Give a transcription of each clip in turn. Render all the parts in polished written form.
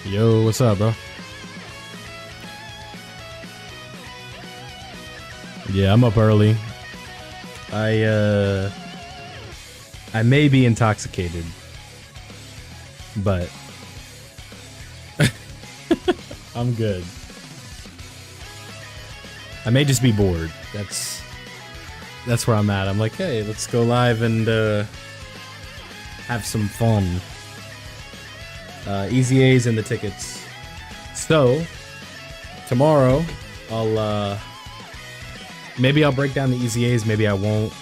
Yo, what's up, bro? Yeah, I'm up early. I may be intoxicated, but I'm good. I may just be bored. That's where I'm at. I'm like, hey, let's go live and have some fun. Easy A's and the tickets. So tomorrow maybe I'll break down the Easy A's, maybe I won't.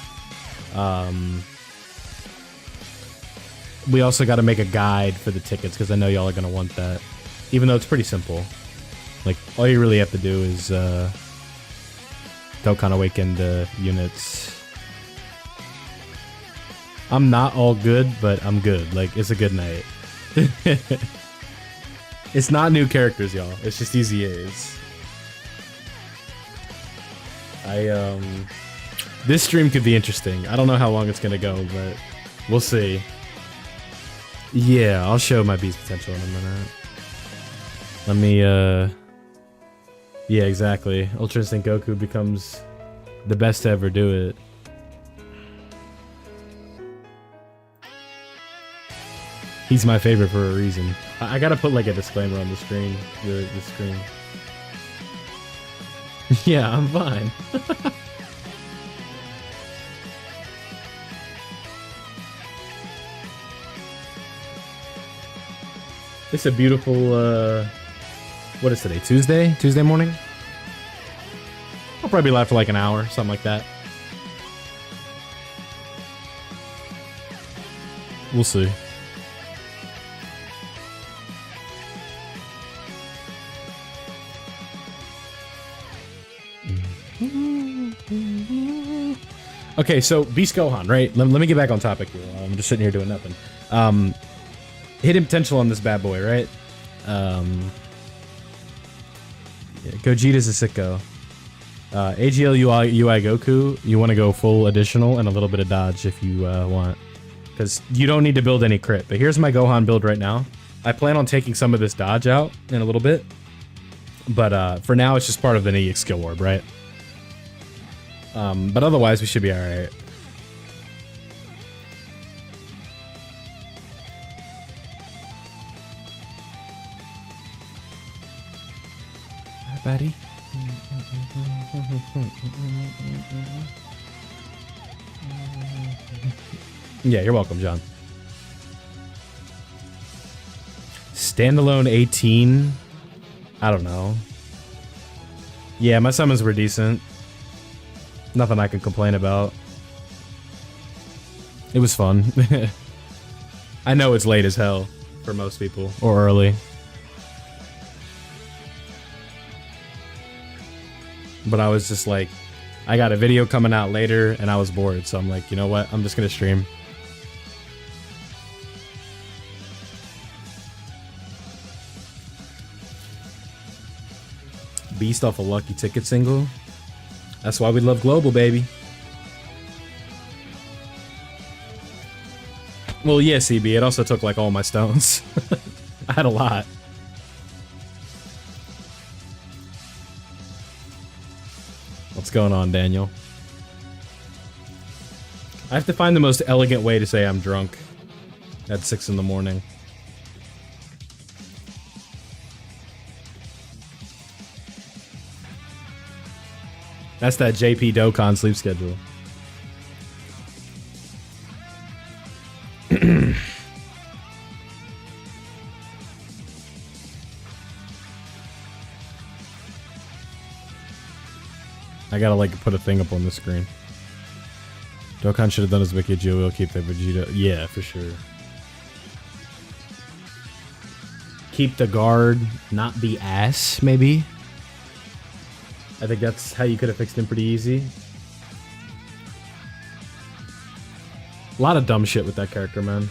We also got to make a guide for the tickets because I know y'all are gonna want that, even though it's pretty simple. Like, all you really have to do is Dokkan Awakened units. I'm not all good, but I'm good. Like, it's a good night. It's not new characters, y'all. It's just Easy A's. This stream could be interesting. I don't know how long it's gonna go, but we'll see. Yeah, I'll show my beast potential in a minute. Let me, yeah, exactly. Ultra Instinct Goku becomes the best to ever do it. He's my favorite for a reason. I gotta put like a disclaimer on the screen. The screen. Yeah, I'm fine. It's a beautiful, what is today? Tuesday? Tuesday morning? I'll probably be live for like an hour, something like that. We'll see. Okay, so Beast Gohan, right? Let me get back on topic here. I'm just sitting here doing nothing. Hidden potential on this bad boy, right? Yeah, Gogeta's a sicko. AGL UI Goku, you want to go full additional and a little bit of dodge if you want. Because you don't need to build any crit. But here's my Gohan build right now. I plan on taking some of this dodge out in a little bit. But for now, it's just part of the Neek skill orb, right? But otherwise, we should be alright. Hi, buddy. Yeah, you're welcome, John. Standalone 18? I don't know. Yeah, my summons were decent. Nothing I can complain about. It was fun. I know it's late as hell for most people, or early. But I was just like, I got a video coming out later and I was bored, so I'm like, you know what? I'm just gonna stream. Beast off a lucky ticket single. That's why we love global, baby. Well, yeah, CB, it also took like all my stones. I had a lot. What's going on, Daniel? I have to find the most elegant way to say I'm drunk at 6 in the morning. That's that JP Dokkan sleep schedule. I gotta like put a thing up on the screen. Dokkan should have done his Wicked Joe will keep that Vegeta. Yeah, for sure. keep the guard, not be ass, maybe. I think that's how you could have fixed him pretty easy. A lot of dumb shit with that character, man.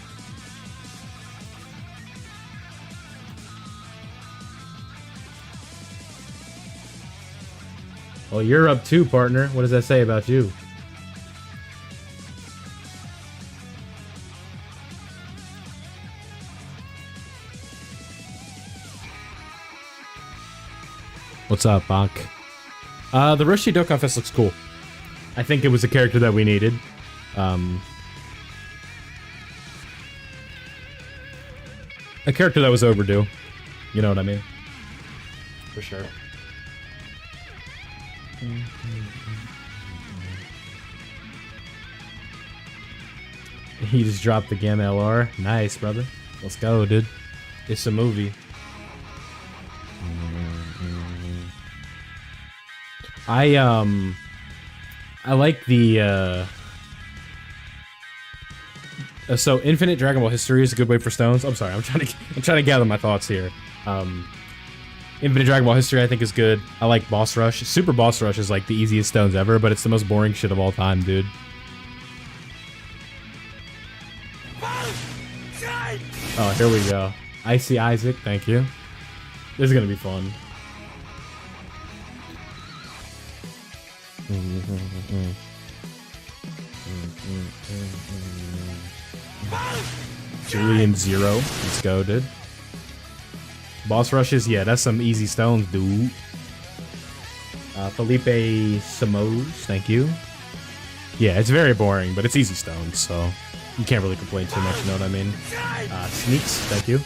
Well, you're up too, partner. What does that say about you? What's up, Bonk? The Roshi Dokkan Fest looks cool. I think it was a character that we needed. A character that was overdue. You know what I mean? For sure. He just dropped the Gamma LR. Nice, brother. Let's go, dude. It's a movie. I like the so Infinite Dragon Ball History is a good way for stones. I'm sorry, I'm trying to gather my thoughts here. Infinite Dragon Ball History I think is good. I like Boss Rush. Super Boss Rush is like the easiest stones ever, but it's the most boring shit of all time, dude. Oh, here we go. Icy Isaac, thank you. This is gonna be fun. Julian Zero, let's go, dude. Boss rushes, yeah, that's some easy stones, dude. Felipe Samos, thank you. Yeah, it's very boring, but it's easy stones, so you can't really complain too much, you know what I mean? Sneaks, thank you.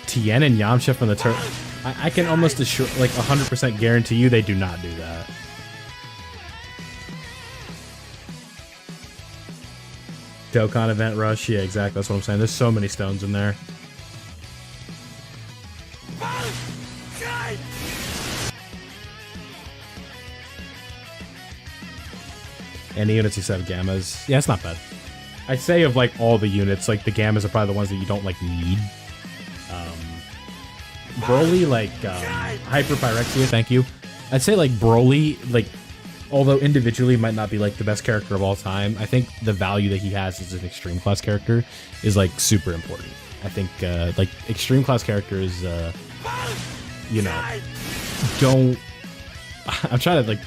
Tien and Yamcha from the turn. I can almost assure, like 100% guarantee you they do not do that. Dokkan Event Rush, yeah, exactly. That's what I'm saying. There's so many stones in there. And the units you said Gammas. Yeah, it's not bad. I'd say of like all the units, like the Gammas are probably the ones that you don't like need. Broly, like Hyper Pyrexia, thank you. I'd say like Broly, like although individually might not be like the best character of all time, I think the value that he has as an extreme class character is like super important. I think like extreme class characters, you know, don't. I'm trying to like.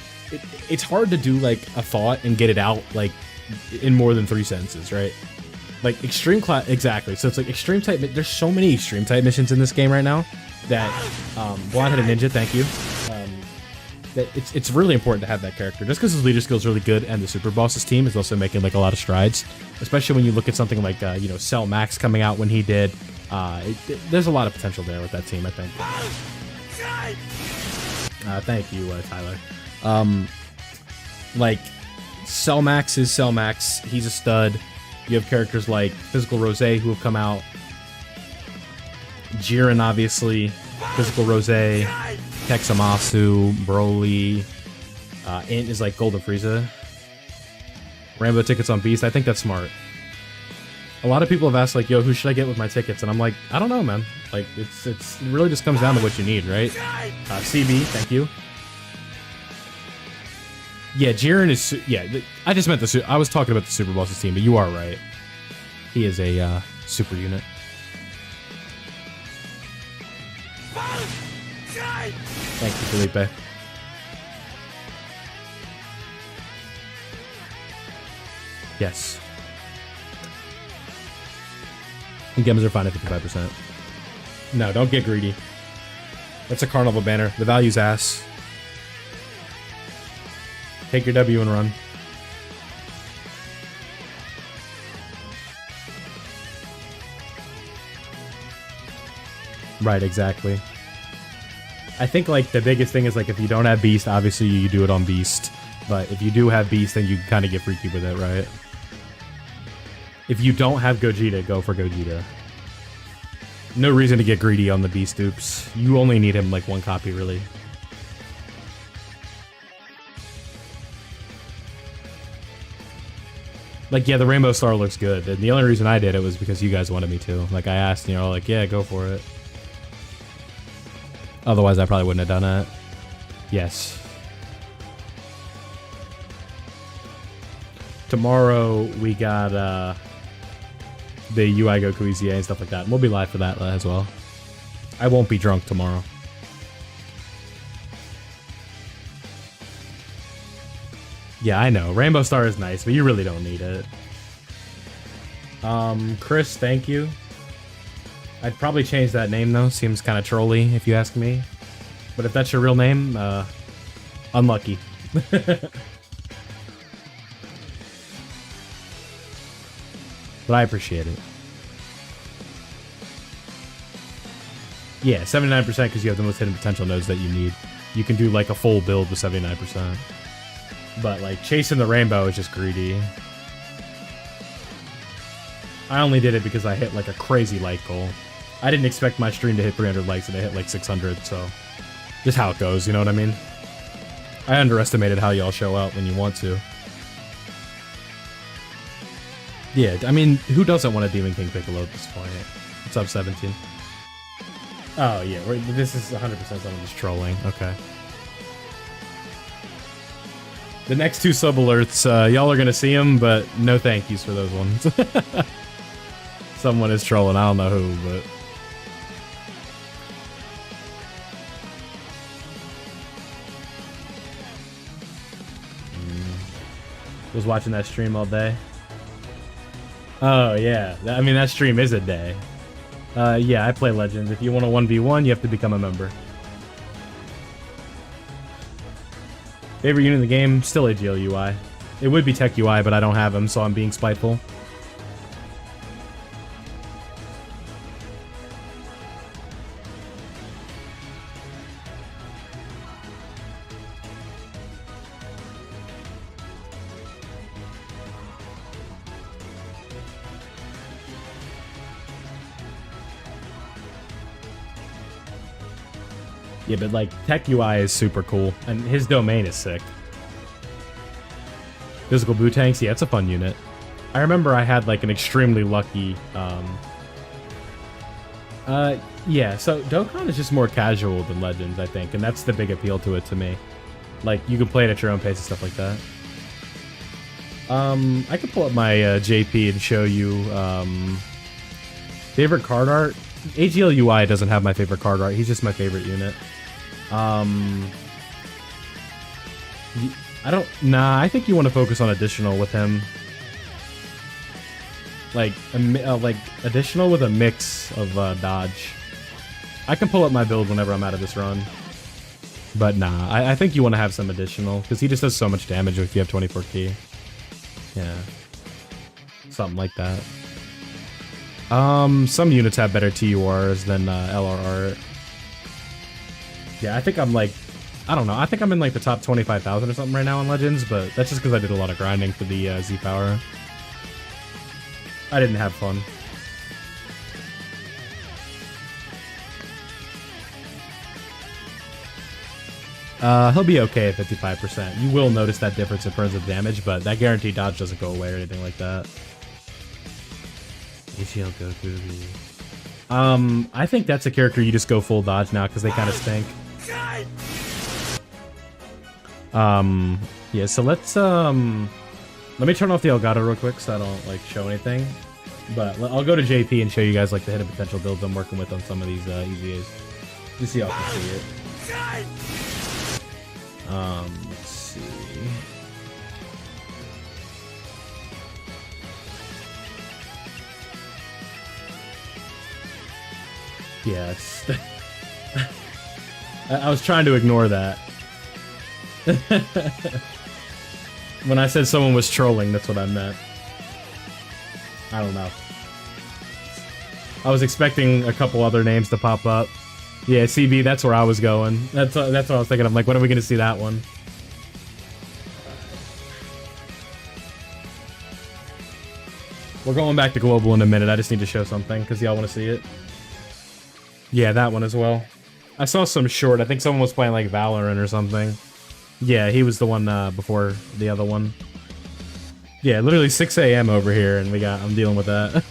It's hard to do like a thought and get it out like in more than 3 sentences, right? Like extreme class, exactly. So it's like extreme type. There's so many extreme type missions in this game right now that Blonde-Headed Ninja, thank you. That it's really important to have that character just because his leader skill is really good, and the Super Boss's team is also making like a lot of strides, especially when you look at something like you know, Cell Max coming out when he did. There's a lot of potential there with that team, I think. Thank you, Tyler. Like Cell Max is Cell Max. He's a stud. You have characters like Physical Rosé who have come out. Jiren, obviously. Physical Rosé. Texamasu. Broly. Int is like Golden Frieza. Rambo tickets on Beast. I think that's smart. A lot of people have asked like, yo, who should I get with my tickets? And I'm like, I don't know, man. Like, it really just comes down to what you need, right? CB, thank you. Yeah, Jiren is... Yeah, I just meant the... I was talking about the Super Boss's team, but you are right. He is a super unit. Thank you, Felipe. Yes. And Gems are fine at 55%. No, don't get greedy. That's a Carnival banner. The value's ass. Take your W and run. Right, exactly. I think like the biggest thing is like if you don't have Beast, obviously you do it on Beast. But if you do have Beast, then you kind of get freaky with it, right? If you don't have Gogeta, go for Gogeta. No reason to get greedy on the Beast dupes. You only need him like one copy, really. Like, yeah, the Rainbow Star looks good. And the only reason I did it was because you guys wanted me to. Like, I asked, and you're all like, yeah, go for it. Otherwise, I probably wouldn't have done it. Yes. Tomorrow, we got the UI Goku EZA and stuff like that. And we'll be live for that as well. I won't be drunk tomorrow. Yeah, I know. Rainbow Star is nice, but you really don't need it. Chris, thank you. I'd probably change that name, though. Seems kind of trolly, if you ask me. But if that's your real name, unlucky. But I appreciate it. Yeah, 79% because you have the most hidden potential nodes that you need. You can do, like, a full build with 79%. But, like, chasing the rainbow is just greedy. I only did it because I hit, like, a crazy like goal. I didn't expect my stream to hit 300 likes and it hit, like, 600, so... Just how it goes, you know what I mean? I underestimated how y'all show out when you want to. Yeah, I mean, who doesn't want a Demon King Piccolo at this point? What's up, 17? Oh, yeah, this is 100% someone just trolling. Okay. The next two sub alerts, y'all are gonna see them, but no thank yous for those ones. Someone is trolling, I don't know who, but... Was watching that stream all day. Oh, yeah. I mean, that stream is a day. Yeah, I play Legends. If you want a 1v1, you have to become a member. Favorite unit in the game? Still AGL UI. It would be Tech UI, but I don't have him, so I'm being spiteful. Yeah, but like, Tech UI is super cool, and his domain is sick. Physical Boo Tanks, yeah, it's a fun unit. I remember I had like an extremely lucky, yeah, so Dokkan is just more casual than Legends, I think, and that's the big appeal to it to me. Like, you can play it at your own pace and stuff like that. I could pull up my JP and show you, favorite card art. AGL UI doesn't have my favorite card art, he's just my favorite unit. Nah, I think you want to focus on additional with him. Like, additional with a mix of dodge. I can pull up my build whenever I'm out of this run. But nah, I think you want to have some additional, because he just does so much damage if you have 24 key. Yeah. Something like that. Some units have better TURs than LRR. Yeah, I think I'm like, I don't know, I think I'm in like the top 25,000 or something right now in Legends, but that's just because I did a lot of grinding for the Z power. I didn't have fun. He'll be okay at 55%. You will notice that difference in terms of damage, but that guaranteed dodge doesn't go away or anything like that. AGL Goku. I think that's a character you just go full dodge now because they kind of stink. Yeah, so let's, let me turn off the Elgato real quick so I don't, like, show anything. But I'll go to JP and show you guys, like, the hidden potential builds I'm working with on some of these, EZAs. Just so y'all can see it. Let's see. Yes. I was trying to ignore that. When I said someone was trolling, that's what I meant. I don't know. I was expecting a couple other names to pop up. Yeah, CB, that's where I was going. That's what I was thinking. I'm like, when are we going to see that one? We're going back to Global in a minute. I just need to show something because y'all want to see it. Yeah, that one as well. I saw some short. I think someone was playing like Valorant or something. Yeah, he was the one before the other one. Yeah, literally 6 a.m. over here, and I'm dealing with that.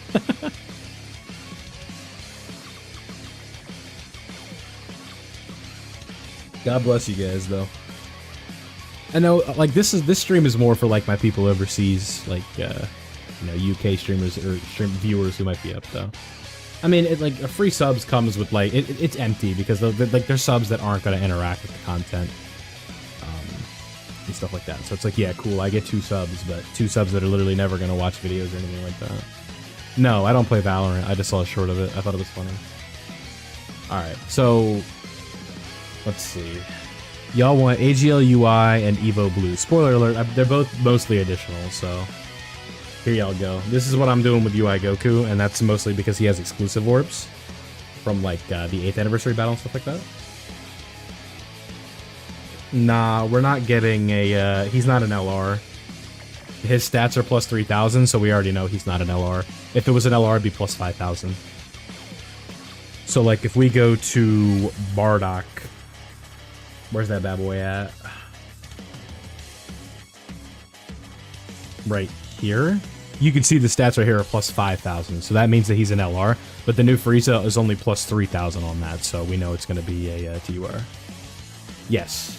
God bless you guys, though. I know, like, this stream is more for like my people overseas, like UK streamers or viewers who might be up though. I mean, like free subs comes with like it's empty because like there's subs that aren't gonna interact with the content and stuff like that. So it's like, yeah, cool, I get 2 subs, but 2 subs that are literally never gonna watch videos or anything like that. No, I don't play Valorant. I just saw a short of it. I thought it was funny. All right, so let's see. Y'all want AGL UI and Evo Blue. Spoiler alert, they're both mostly additional, so here y'all go. This is what I'm doing with UI Goku, and that's mostly because he has exclusive orbs from like the 8th anniversary battle and stuff like that. Nah, we're not getting a, he's not an LR. His stats are plus 3,000, so we already know he's not an LR. If it was an LR, it'd be plus 5,000. So like if we go to Bardock, where's that bad boy at? Right here? You can see the stats right here are plus 5,000, so that means that he's an LR, but the new Frieza is only plus 3,000 on that, so we know it's going to be a TUR. Yes.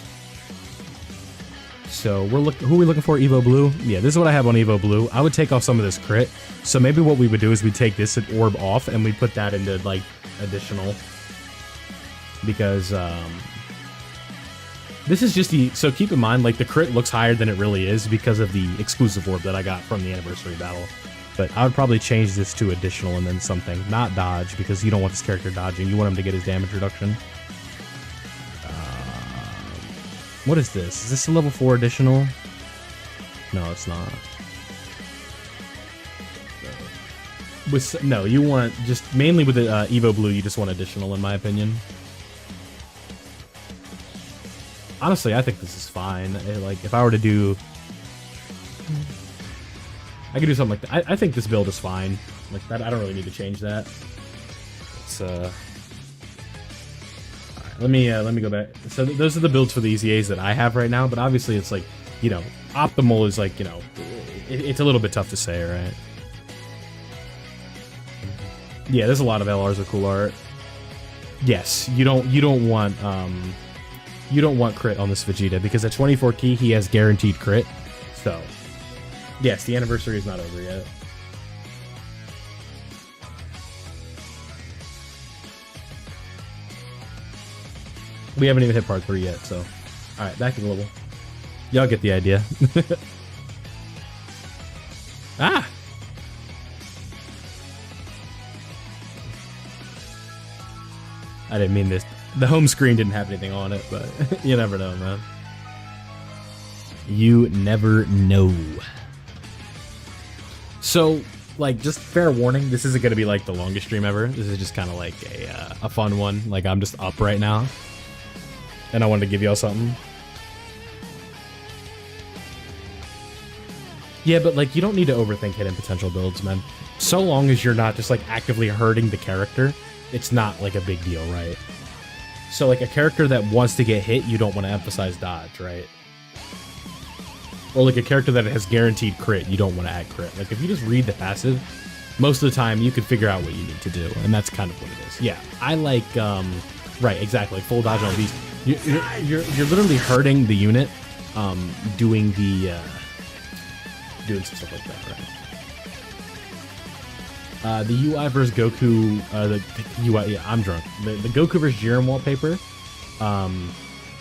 So who are we looking for? Evo Blue? Yeah, this is what I have on Evo Blue. I would take off some of this crit, so maybe what we would do is we take this orb off and we put that into like additional, because this is just the, so keep in mind, like the crit looks higher than it really is because of the exclusive orb that I got from the anniversary battle. But I would probably change this to additional and then something, not dodge, because you don't want this character dodging. You want him to get his damage reduction. What is this? Is this a level 4 additional? No, it's not. No, you want just mainly with the Evo Blue, you just want additional, in my opinion. Honestly, I think this is fine. Like, if I were to do, I could do something like that. I think this build is fine. Like that, I don't really need to change that. It's Let me go back. So those are the builds for the EZAs that I have right now, but obviously it's like, you know, optimal is like, you know, it's a little bit tough to say, right? Yeah, there's a lot of LRs with cool art. Yes, you don't want crit on this Vegeta because at 24 key he has guaranteed crit. So, yes, the anniversary is not over yet. We haven't even hit part 3 yet, so. Alright, back to global. Y'all get the idea. Ah! I didn't mean this. The home screen didn't have anything on it, but you never know, man. You never know. So, like, just fair warning, this isn't going to be, like, the longest stream ever. This is just kind of like a fun one. Like, I'm just up right now. And I wanted to give y'all something. Yeah, but like you don't need to overthink hidden potential builds, man. So long as you're not just like actively hurting the character, it's not like a big deal, right? So like a character that wants to get hit, you don't want to emphasize dodge, right? Or like a character that has guaranteed crit, you don't want to add crit. Like if you just read the passive, most of the time you can figure out what you need to do, and that's kind of what it is. Yeah, I like right, exactly, full dodge on these. You're literally hurting the unit, doing some stuff like that, right? The UI versus Goku, the UI, yeah, I'm drunk. The Goku versus Jiren wallpaper,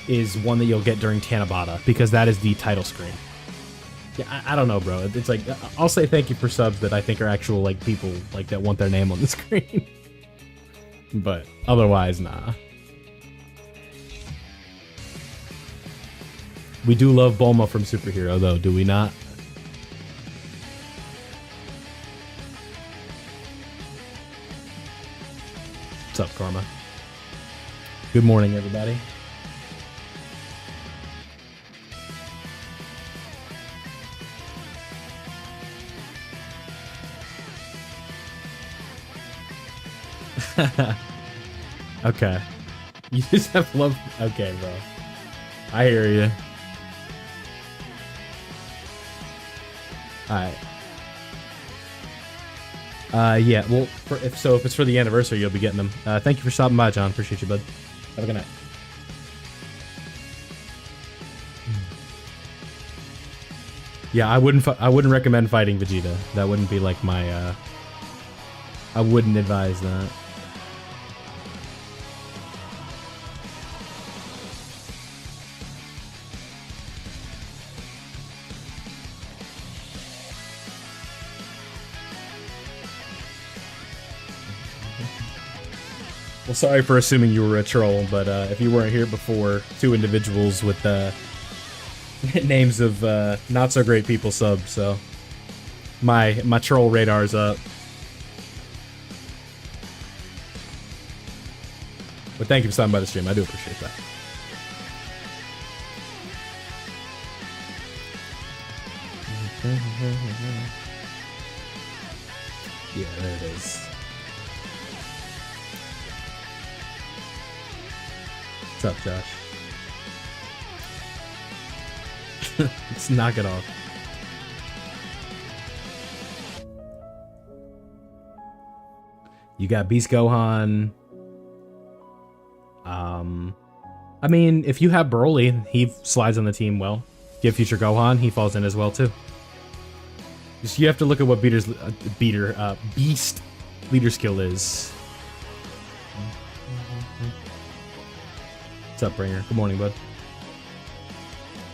is one that you'll get during Tanabata because that is the title screen. Yeah, I don't know, bro. It's like I'll say thank you for subs that I think are actual like people like that want their name on the screen, but otherwise, nah. We do love Bulma from Superhero, though, do we not? What's up, Karma? Good morning, everybody. Okay. You just have love. Okay, bro. I hear you. Alright. Yeah, well, if it's for the anniversary, you'll be getting them. Thank you for stopping by, John. Appreciate you, bud. Have a good night. Yeah, I wouldn't recommend fighting Vegeta. That wouldn't be like my, I wouldn't advise that. Well, sorry for assuming you were a troll, but if you weren't here before, two individuals with names of not so great people subbed, so my troll radar's up. But thank you for stopping by the stream. I do appreciate that. Yeah, there it is. What's up, Josh? Let's knock it off. You got Beast Gohan. I mean, if you have Broly, he slides on the team well. If you have Future Gohan, he falls in as well too. Just you have to look at what Beast leader skill is. What's up, Bringer? Good morning, bud.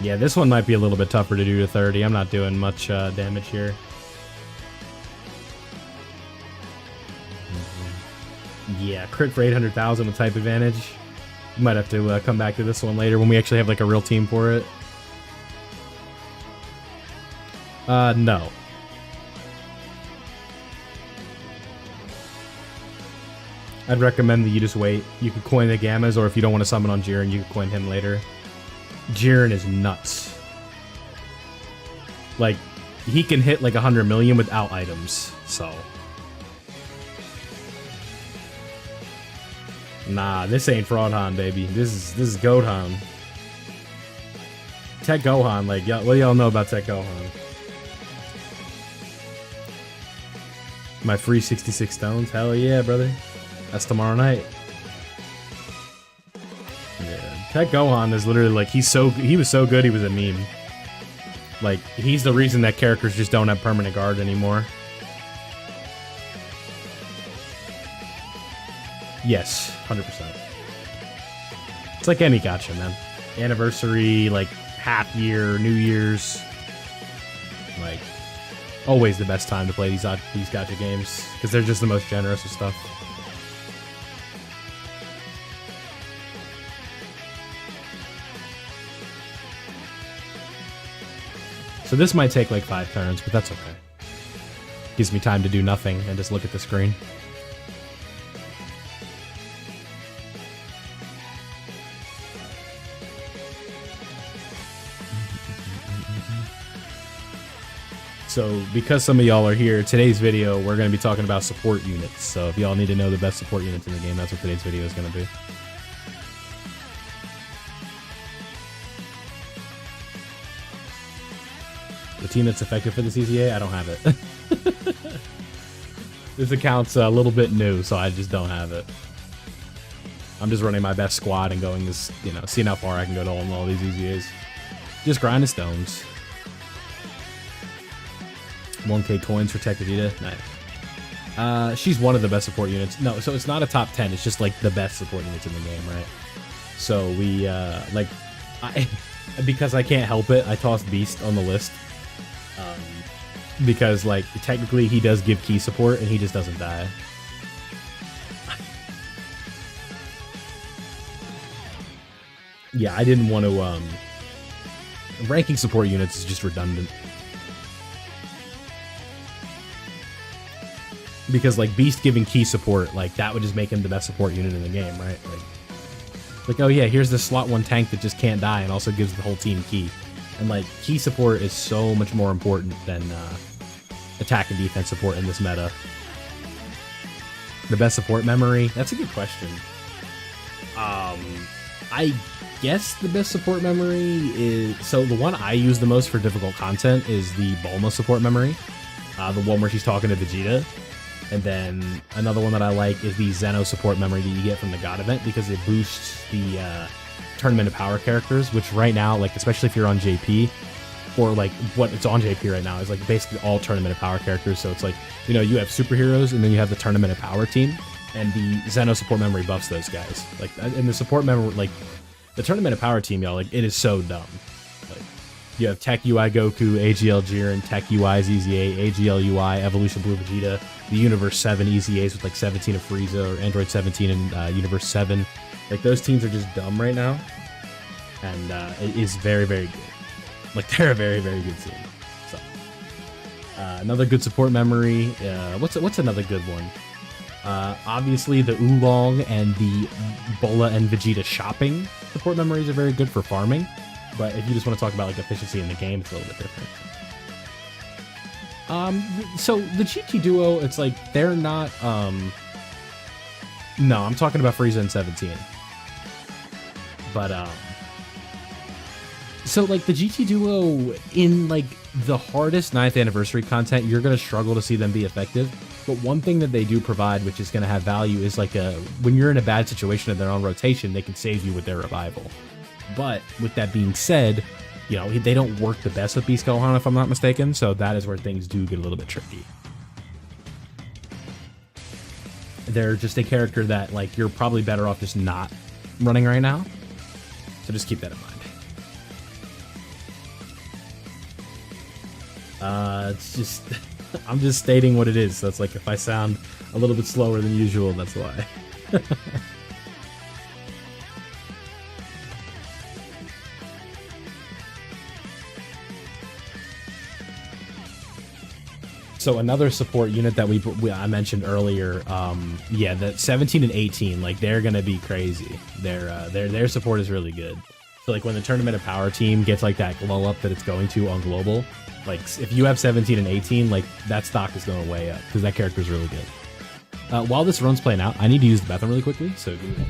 Yeah, this one might be a little bit tougher to do to 30. I'm not doing much damage here. Yeah, crit for 800,000 with type advantage. You might have to come back to this one later when we actually have like a real team for it. No. I'd recommend that you just wait. You could coin the Gammas, or if you don't want to summon on Jiren, you could coin him later. Jiren is nuts. Like, he can hit like 100 million without items, so. Nah, this ain't Fraudhan, baby. This is Gohan. Tech Gohan, like, what do y'all know about Tech Gohan? My free 66 stones? Hell yeah, brother. That's tomorrow night. Yeah, Tech Gohan is literally like, he was so good he was a meme. Like, he's the reason that characters just don't have permanent guard anymore. Yes, 100%. It's like any gacha, man. Anniversary, like, half year, New Year's. Like, always the best time to play these gacha games, because they're just the most generous with stuff. So this might take like 5 turns, but that's okay. Gives me time to do nothing and just look at the screen. So because some of y'all are here, today's video, we're going to be talking about support units. So if y'all need to know the best support units in the game, that's what today's video is going to be. The team that's effective for the CCA, I don't have it. This account's a little bit new, so I just don't have it. I'm just running my best squad and going as, you know, seeing how far I can go to all these EZAs. Just grinding stones. 1k coins for Tech Vegeta. Nice. She's one of the best support units. No, so it's not a top 10. It's just like the best support units in the game, right? So we, because I can't help it, I tossed Beast on the list. Because, like, technically he does give key support and he just doesn't die. Yeah, I didn't want to, ranking support units is just redundant. Because, like, Beast giving key support, like, that would just make him the best support unit in the game, right? Like, oh yeah, here's the slot 1 tank that just can't die and also gives the whole team key. And, like, key support is so much more important than attack and defense support in this meta. The best support memory? That's a good question. I guess the best support memory is, so the one I use the most for difficult content is the Bulma support memory, the one where she's talking to Vegeta. And then another one that I like is the Zeno support memory that you get from the God event, because it boosts the Tournament of Power characters, which right now, like especially if you're on JP, or like what it's on JP right now is like basically all Tournament of Power characters. So it's like, you know, you have superheroes and then you have the Tournament of Power team, and the Zeno support memory buffs those guys. Like, and the support memory, like the Tournament of Power team, y'all, like it is so dumb. Like you have Tech UI Goku, AGL Jiren, Tech UI ZZA, AGL UI Evolution Blue Vegeta, the Universe 7 EZAs with like 17 of Frieza, or Android 17 and Universe 7. Like those teams are just dumb right now, and it is very, very good. Like they're a very, very good team. So another good support memory. What's another good one? Obviously the Oolong and the Bola and Vegeta shopping support memories are very good for farming, but if you just want to talk about like efficiency in the game, it's a little bit different. So the GT duo, it's like they're not. No, I'm talking about Frieza and 17. But so like the GT duo in like the hardest 9th anniversary content, you're gonna struggle to see them be effective. But one thing that they do provide, which is gonna have value, is like when you're in a bad situation and they're on rotation, they can save you with their revival. But with that being said, you know, they don't work the best with Beast Gohan, if I'm not mistaken, so that is where things do get a little bit tricky. They're just a character that, like, you're probably better off just not running right now, so just keep that in mind. It's just, I'm just stating what it is, so it's like if I sound a little bit slower than usual, that's why. So another support unit that I mentioned earlier, yeah, the 17 and 18, like they're gonna be crazy. Their support is really good. So like when the Tournament of Power team gets like that glow up that it's going to on global, like if you have 17 and 18, like that stock is going way up because that character is really good. While this run's playing out, I need to use the bathroom really quickly, so give me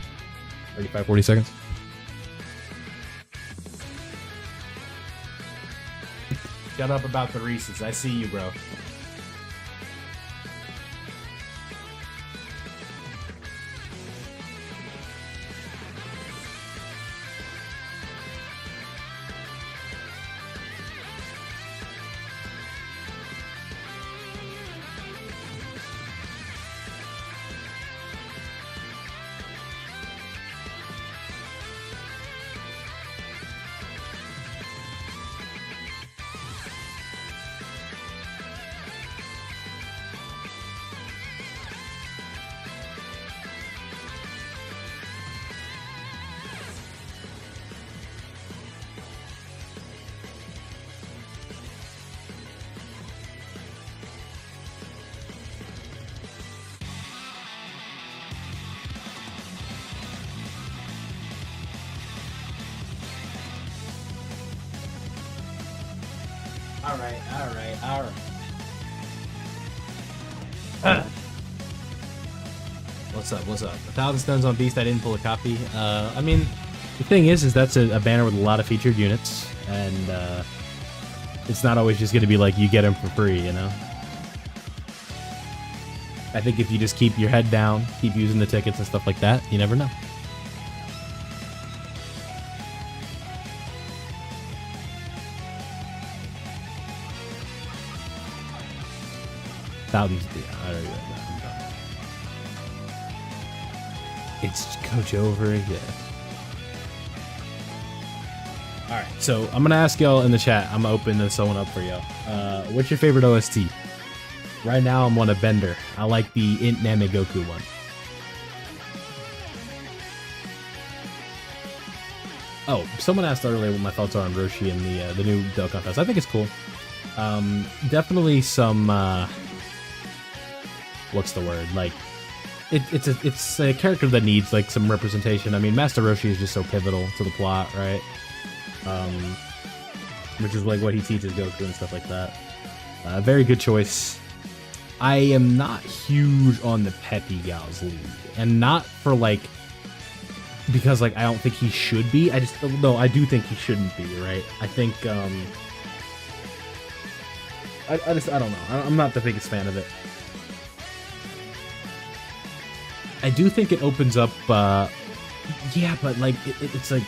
35, 40 seconds. Shut up about the Reese's. I see you, bro. All right. What's up? 1,000 stones on Beast. I didn't pull a copy. I mean, the thing is that's a banner with a lot of featured units, and it's not always just going to be like you get them for free, you know? I think if you just keep your head down, keep using the tickets and stuff like that, you never know. Thousands, yeah, I already read that. It's Coach over, yeah. Alright, so I'm gonna ask y'all in the chat. I'm gonna open this one up for y'all. What's your favorite OST? Right now I'm on a bender. I like the Int Name Goku one. Oh, someone asked earlier what my thoughts are on Roshi and the new Dokkan Fest. I think it's cool. Definitely some what's the word? Like, it's a character that needs like some representation. I mean, Master Roshi is just so pivotal to the plot, right? Which is like what he teaches Goku and stuff like that. Very good choice. I am not huge on the Peppy Gals league, and not for like because like I don't think he should be. I do think he shouldn't be, right? I think I don't know. I'm not the biggest fan of it. I do think it opens up yeah, but like it's like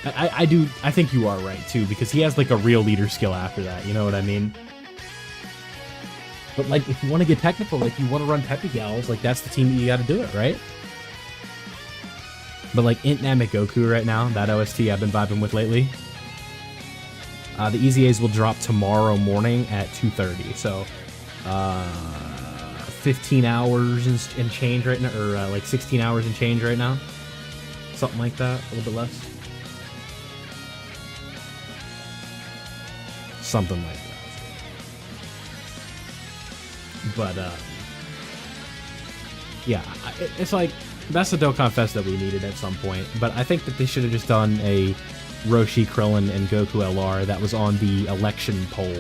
I think you are right too, because he has like a real leader skill after that, you know what I mean? But like if you want to get technical, like you want to run Peppy Gals, like that's the team that you got to do it, right? But like Int Namek Goku right now, that OST I've been vibing with lately. The EZAs will drop tomorrow morning at 2:30, so 15 hours and change right now, or like 16 hours and change right now, something like that, a little bit less, something like that. But yeah, it's like that's the Dokkan Fest that we needed at some point. But I think that they should have just done a Roshi, Krillin, and Goku LR that was on the election poll.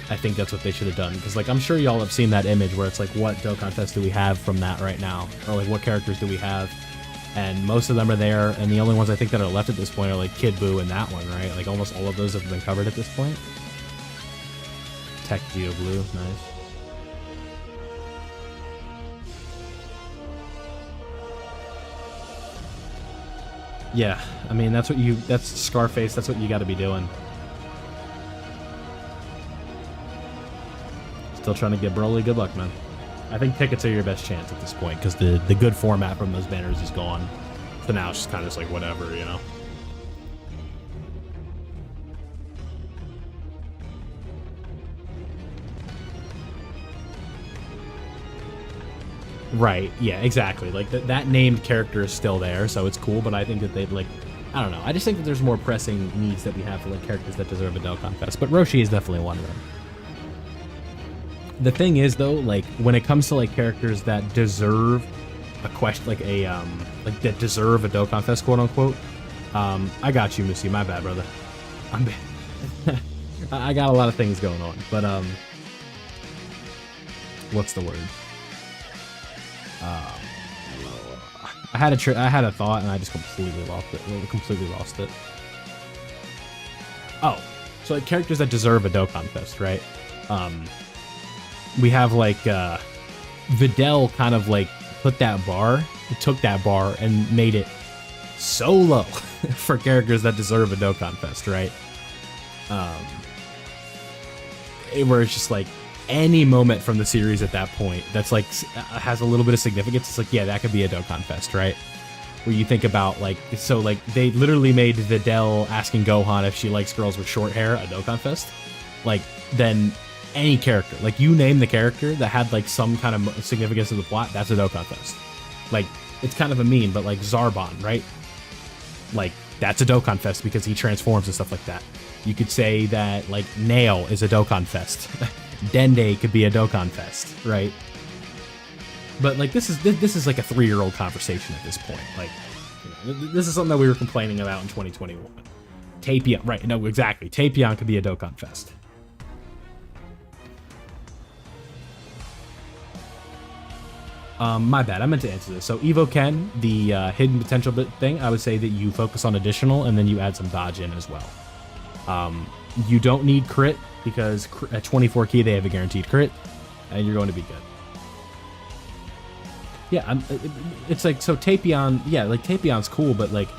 I think that's what they should have done, because like I'm sure y'all have seen that image where it's like, what Dokkan Fest do we have from that right now, or like what characters do we have? And most of them are there, and the only ones I think that are left at this point are like Kid Buu and that one, right? Like almost all of those have been covered at this point. Tech Geo Blue, nice. Yeah, I mean that's Scarface, that's what you got to be doing. Still trying to get Broly, good luck, man. I think tickets are your best chance at this point, because the good format from those banners is gone. So now it's just kind of just like whatever, you know? Right, yeah, exactly. Like that named character is still there, so it's cool, but I think that they'd like, I don't know. I just think that there's more pressing needs that we have for like characters that deserve a Dokkan Fest, but Roshi is definitely one of them. The thing is though, like when it comes to like characters that deserve a question, like a like that deserve a Dokkan Fest, quote unquote. I got you, Missy. My bad, brother. I'm bad. I got a lot of things going on, but what's the word? I had a thought and I just completely lost it. Oh, so like characters that deserve a Dokkan Fest, right? We have like Videl kind of like took that bar and made it so low for characters that deserve a Dokkan Fest, right? Where it's just like any moment from the series at that point that's like has a little bit of significance, it's like, yeah, that could be a Dokkan Fest, right? Where you think about like, so like they literally made Videl asking Gohan if she likes girls with short hair a Dokkan Fest. Like then any character, like you name the character that had like some kind of significance to the plot, that's a Dokkan Fest. Like it's kind of a meme, but like Zarbon, right? Like that's a Dokkan Fest because he transforms and stuff like that. You could say that like Nail is a Dokkan Fest. Dende could be a Dokkan Fest, right? But like this is like a 3-year-old conversation at this point. Like, you know, this is something that we were complaining about in 2021. Tapion, right? No, exactly. Tapion could be a Dokkan Fest. My bad. I meant to answer this. So Evo Ken, the hidden potential bit thing, I would say that you focus on additional and then you add some dodge in as well. You don't need crit because at 24 key they have a guaranteed crit, and you're going to be good. Yeah, it's like, so Tapion, yeah, like Tapion's cool, but like,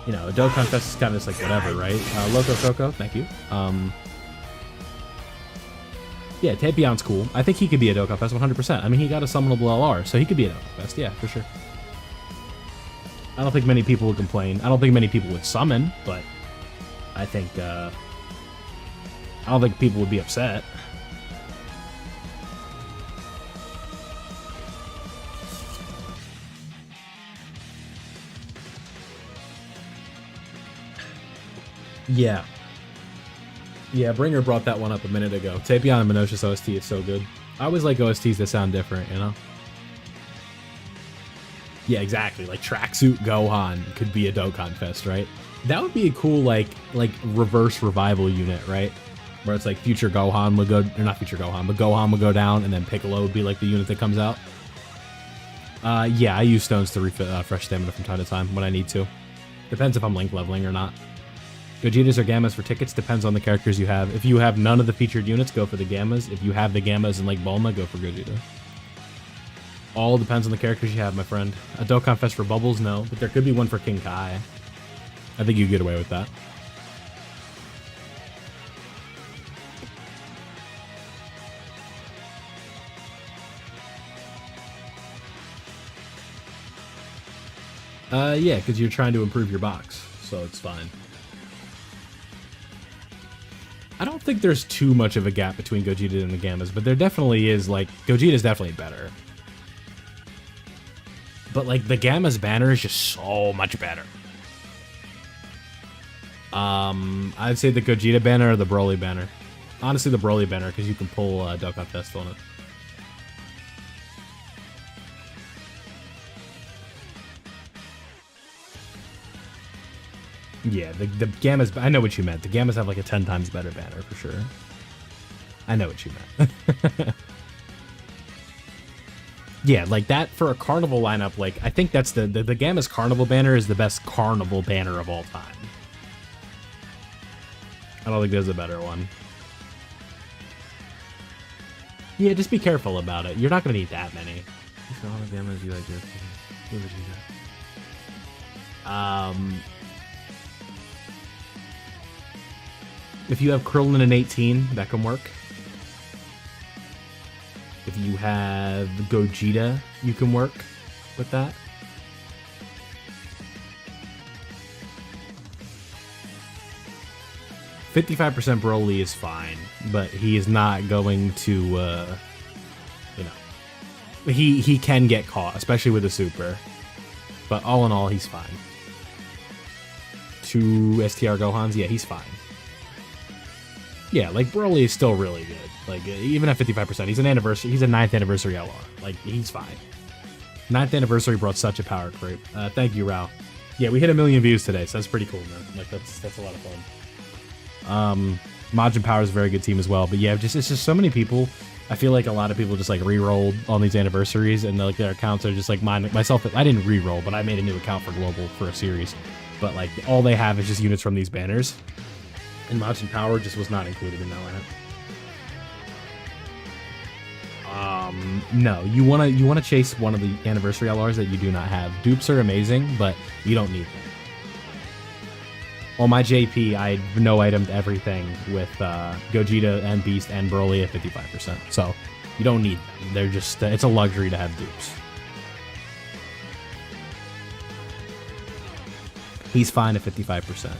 you know, a Dokkan Fest is kind of just like whatever, right? Loco Coco, thank you. Yeah, Tapion's cool. I think he could be a Dokkan Fest 100%. I mean, he got a summonable LR, so he could be a Dokkan Fest, yeah, for sure. I don't think many people would complain. I don't think many people would summon, but I think, I don't think people would be upset. Yeah. Yeah, Bringer brought that one up a minute ago. Tapion and Minosh's OST is so good. I always like OSTs that sound different, you know? Yeah, exactly. Like Tracksuit Gohan could be a Dokkan Fest, right? That would be a cool, like reverse revival unit, right? Where it's like future Gohan would go, or not future Gohan, but Gohan would go down, and then Piccolo would be like the unit that comes out. Yeah, I use stones to refresh stamina from time to time when I need to. Depends if I'm link leveling or not. Gogetas or Gammas for tickets, depends on the characters you have. If you have none of the featured units, go for the Gammas. If you have the Gammas and like Bulma, go for Gogeta. All depends on the characters you have, my friend. A Dokkan Fest for Bubbles? No, but there could be one for King Kai. I think you get away with that. Yeah, because you're trying to improve your box, so it's fine. I don't think there's too much of a gap between Gogeta and the Gammas, but there definitely is, like, Gogeta's definitely better. But, like, the Gamma's banner is just so much better. I'd say the Gogeta banner or the Broly banner. Honestly, the Broly banner, because you can pull Dokkan Fest on it. Yeah, the Gammas, I know what you meant. The Gammas have like a 10 times better banner for sure. I know what you meant. Yeah, like that for a carnival lineup, like I think that's the Gamma's carnival banner is the best carnival banner of all time. I don't think there's a better one. Yeah, just be careful about it. You're not gonna need that many. All the Gammas you like if you have Krillin in 18, that can work. If you have Gogeta, you can work with that. %55% Broly is fine, but he is not going to, you know, he can get caught, especially with a super. But all in all, he's fine. 2 STR Gohans, yeah, he's fine. Yeah, like, Broly is still really good. Like, even at 55%, he's an anniversary. He's a 9th anniversary LR. Like, he's fine. 9th anniversary brought such a power creep. Thank you, Rao. Yeah, we hit 1 million views today, so that's pretty cool, man. Like, that's a lot of fun. Majin Power is a very good team as well. But yeah, it's just so many people. I feel like a lot of people just, like, re-rolled on these anniversaries, and, like, their accounts are just, like, mine. Myself, I didn't re-roll, but I made a new account for Global for a series. But, like, all they have is just units from these banners. And Majin Power just was not included in that lineup. No, you wanna chase one of the anniversary LRs that you do not have. Dupes are amazing, but you don't need them. On my JP, I no itemed everything with Gogeta and Beast and Broly at 55%. So you don't need them. They're just it's a luxury to have dupes. He's fine at 55%.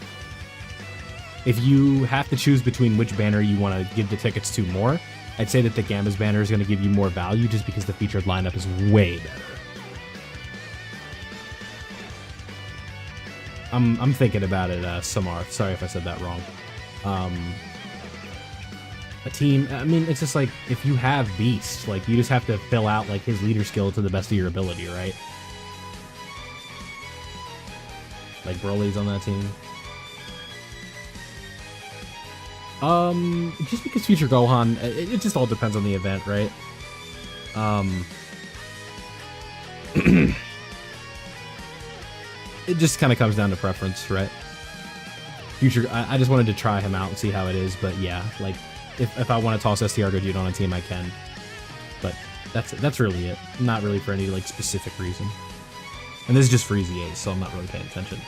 If you have to choose between which banner you want to give the tickets to more, I'd say that the Gamma's banner is going to give you more value just because the featured lineup is way better. I'm thinking about it, Samar. Sorry if I said that wrong. A team, I mean, it's just like, if you have Beast, like, you just have to fill out, like, his leader skill to the best of your ability, right? Like, Broly's on that team. Just because Future Gohan, it just all depends on the event, right? It just kind of comes down to preference, right? Future, I just wanted to try him out and see how it is, but yeah, like, if I want to toss STR Gogeta on a team, I can. But that's really it. Not really for any, like, specific reason. And this is just for Easy Ace, so I'm not really paying attention.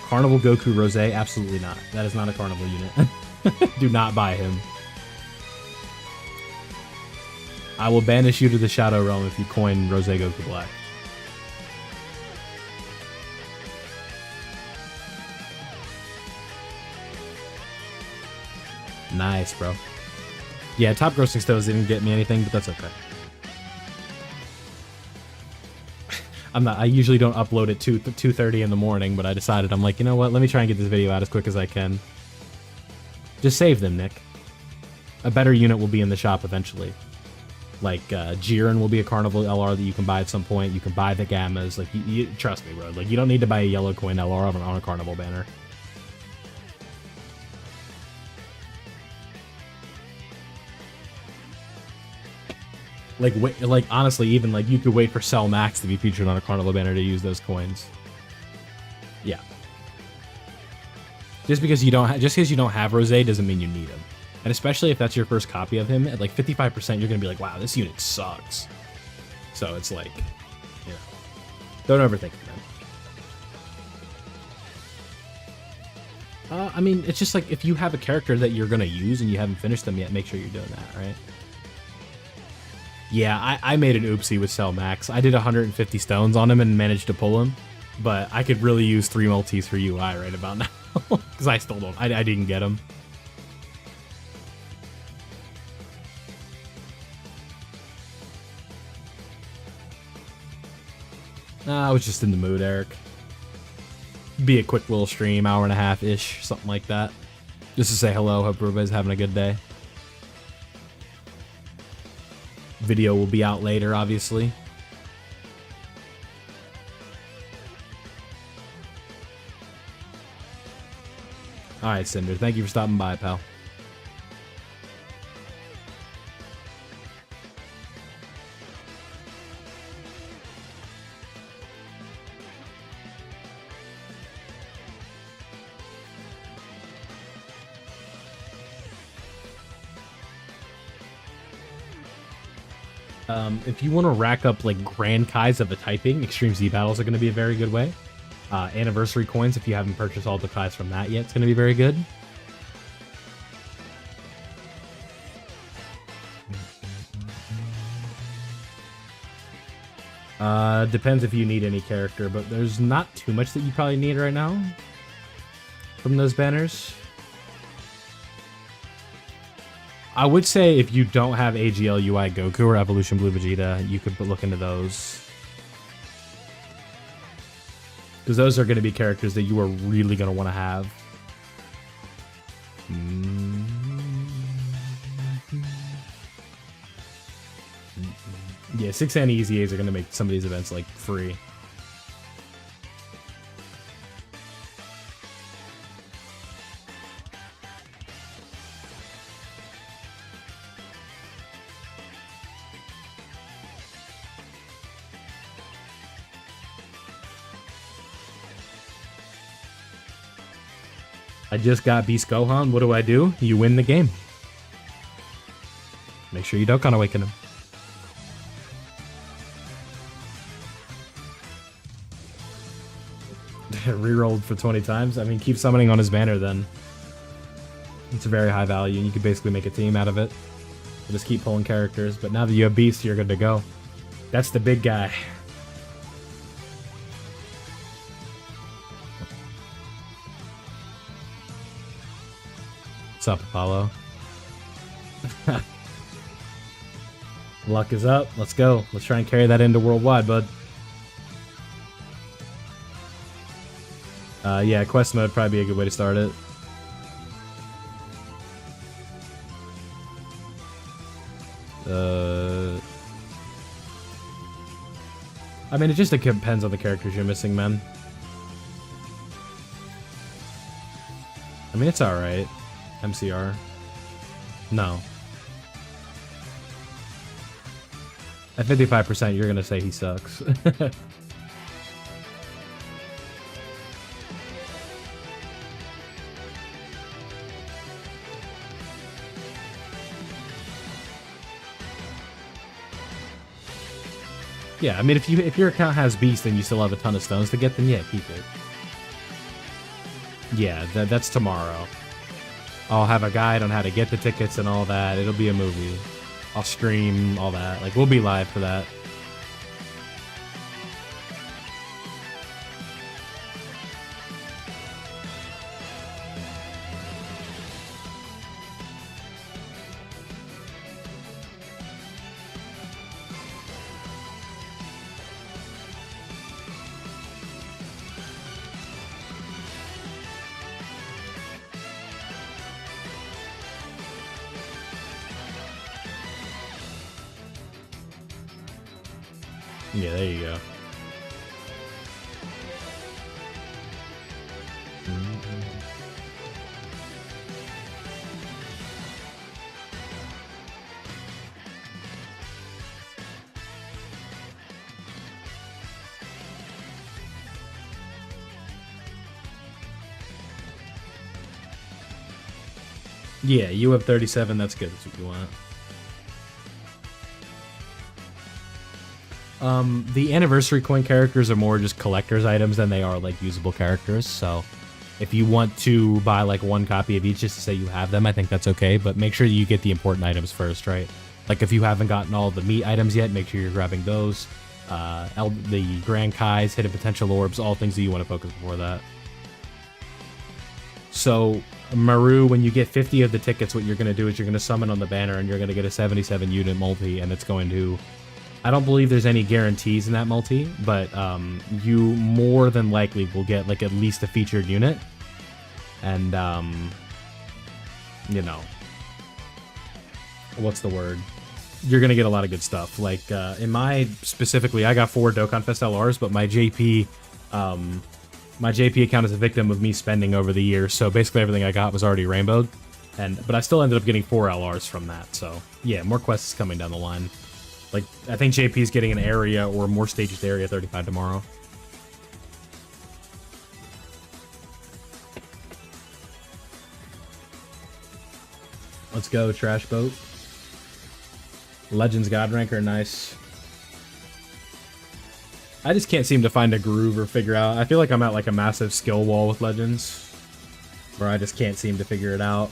Carnival Goku Rosé? Absolutely not. That is not a Carnival unit. Do not buy him. I will banish you to the Shadow Realm if you coin Rosé Goku Black. Nice, bro. Yeah, top grossing stoves didn't get me anything, but that's okay. I usually don't upload at 2:30 in the morning, but I decided, I'm like, you know what, let me try and get this video out as quick as I can. Just save them, Nick. A better unit will be in the shop eventually. Like, Jiren will be a Carnival LR that you can buy at some point. You can buy the Gammas. Like, you trust me, bro. Like, you don't need to buy a yellow coin LR on a Carnival banner. Like, wait, like honestly, even like you could wait for Cell Max to be featured on a Carnival banner to use those coins. Yeah. Just because you don't have Rosé doesn't mean you need him. And especially if that's your first copy of him, at like 55%, you're gonna be like, wow, this unit sucks. So it's like, you know, don't overthink it, man. I mean, it's just like if you have a character that you're gonna use and you haven't finished them yet, make sure you're doing that, right? Yeah, I made an oopsie with Cell Max. I did 150 stones on him and managed to pull him, but I could really use 3 multis for UI right about now. Because I still don't. I didn't get him. I was just in the mood, Eric. Be a quick little stream, hour and a half-ish, something like that. Just to say hello, hope everybody's having a good day. Video will be out later, obviously. Alright, Cinder, thank you for stopping by, pal. If you want to rack up like Grand Kais of the typing, Extreme Z battles are going to be a very good way. Anniversary coins, if you haven't purchased all the Kais from that yet, it's going to be very good. Depends if you need any character, but there's not too much that you probably need right now from those banners. I would say if you don't have AGL UI Goku or Evolution Blue Vegeta, you could look into those. Because those are going to be characters that you are really going to want to have. Yeah, 6 anti-EZAs are going to make some of these events like free. I just got Beast Gohan. What do? You win the game. Make sure you Dokkan awaken him. Rerolled for 20 times. I mean, keep summoning on his banner then. It's a very high value, and you could basically make a team out of it. You just keep pulling characters, but now that you have Beast, you're good to go. That's the big guy. What's up, Apollo? Luck is up. Let's go. Let's try and carry that into worldwide, bud. Yeah, quest mode probably be a good way to start it. I mean, it just depends on the characters you're missing, man. I mean, it's alright. MCR. No. At 55%, you're gonna say he sucks. Yeah, I mean, if your account has Beast and you still have a ton of stones to get, then yeah, keep it. Yeah, that's tomorrow. I'll have a guide on how to get the tickets and all that. It'll be a movie. I'll stream all that. Like, we'll be live for that. Yeah, there you go. Yeah, you have 37. That's good. That's what you want. The anniversary coin characters are more just collector's items than they are like usable characters. So if you want to buy like one copy of each just to say you have them, I think that's okay. But make sure you get the important items first, right? Like if you haven't gotten all the meat items yet, make sure you're grabbing those. The Grand Kais, hidden potential orbs, all things that you want to focus before that. So Maru, when you get 50 of the tickets, what you're going to do is you're going to summon on the banner and you're going to get a 77 unit multi, and it's going to... I don't believe there's any guarantees in that multi, but you more than likely will get like at least a featured unit. And, you know... What's the word? You're going to get a lot of good stuff. Like, in my... Specifically, I got 4 Dokkan Fest LRs, but my JP... my JP account is a victim of me spending over the years, so basically everything I got was already rainbowed. But I still ended up getting 4 LRs from that, so... Yeah, more quests coming down the line. Like, I think JP is getting an area or more stages to area 35 tomorrow. Let's go, Trash Boat. Legends God Ranker, nice. I just can't seem to find a groove or figure out. I feel like I'm at like a massive skill wall with Legends, where I just can't seem to figure it out.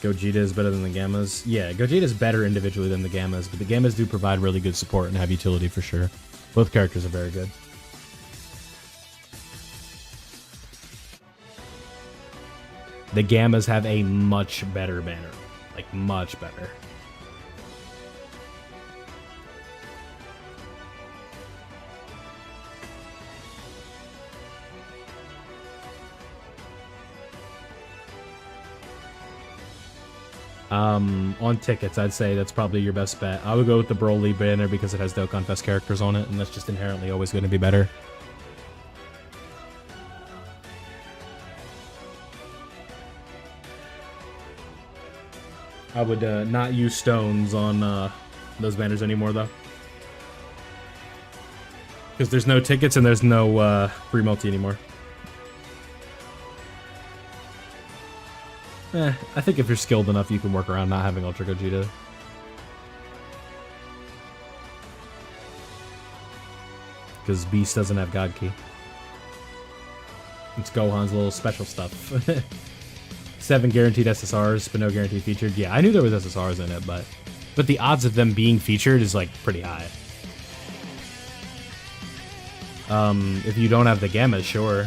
Gogeta is better than the Gammas. Yeah, Gogeta is better individually than the Gammas, but the Gammas do provide really good support and have utility for sure. Both characters are very good. The Gammas have a much better banner. Like, much better. On tickets, I'd say that's probably your best bet. I would go with the Broly banner because it has Dokkan Fest characters on it, and that's just inherently always going to be better. I would not use stones on those banners anymore, though. Because there's no tickets and there's no free multi anymore. I think if you're skilled enough, you can work around not having Ultra Gogeta. Because Beast doesn't have God Key. It's Gohan's little special stuff. 7 guaranteed SSRs, but no guaranteed featured. Yeah, I knew there was SSRs in it, but the odds of them being featured is like pretty high. If you don't have the Gamma, sure.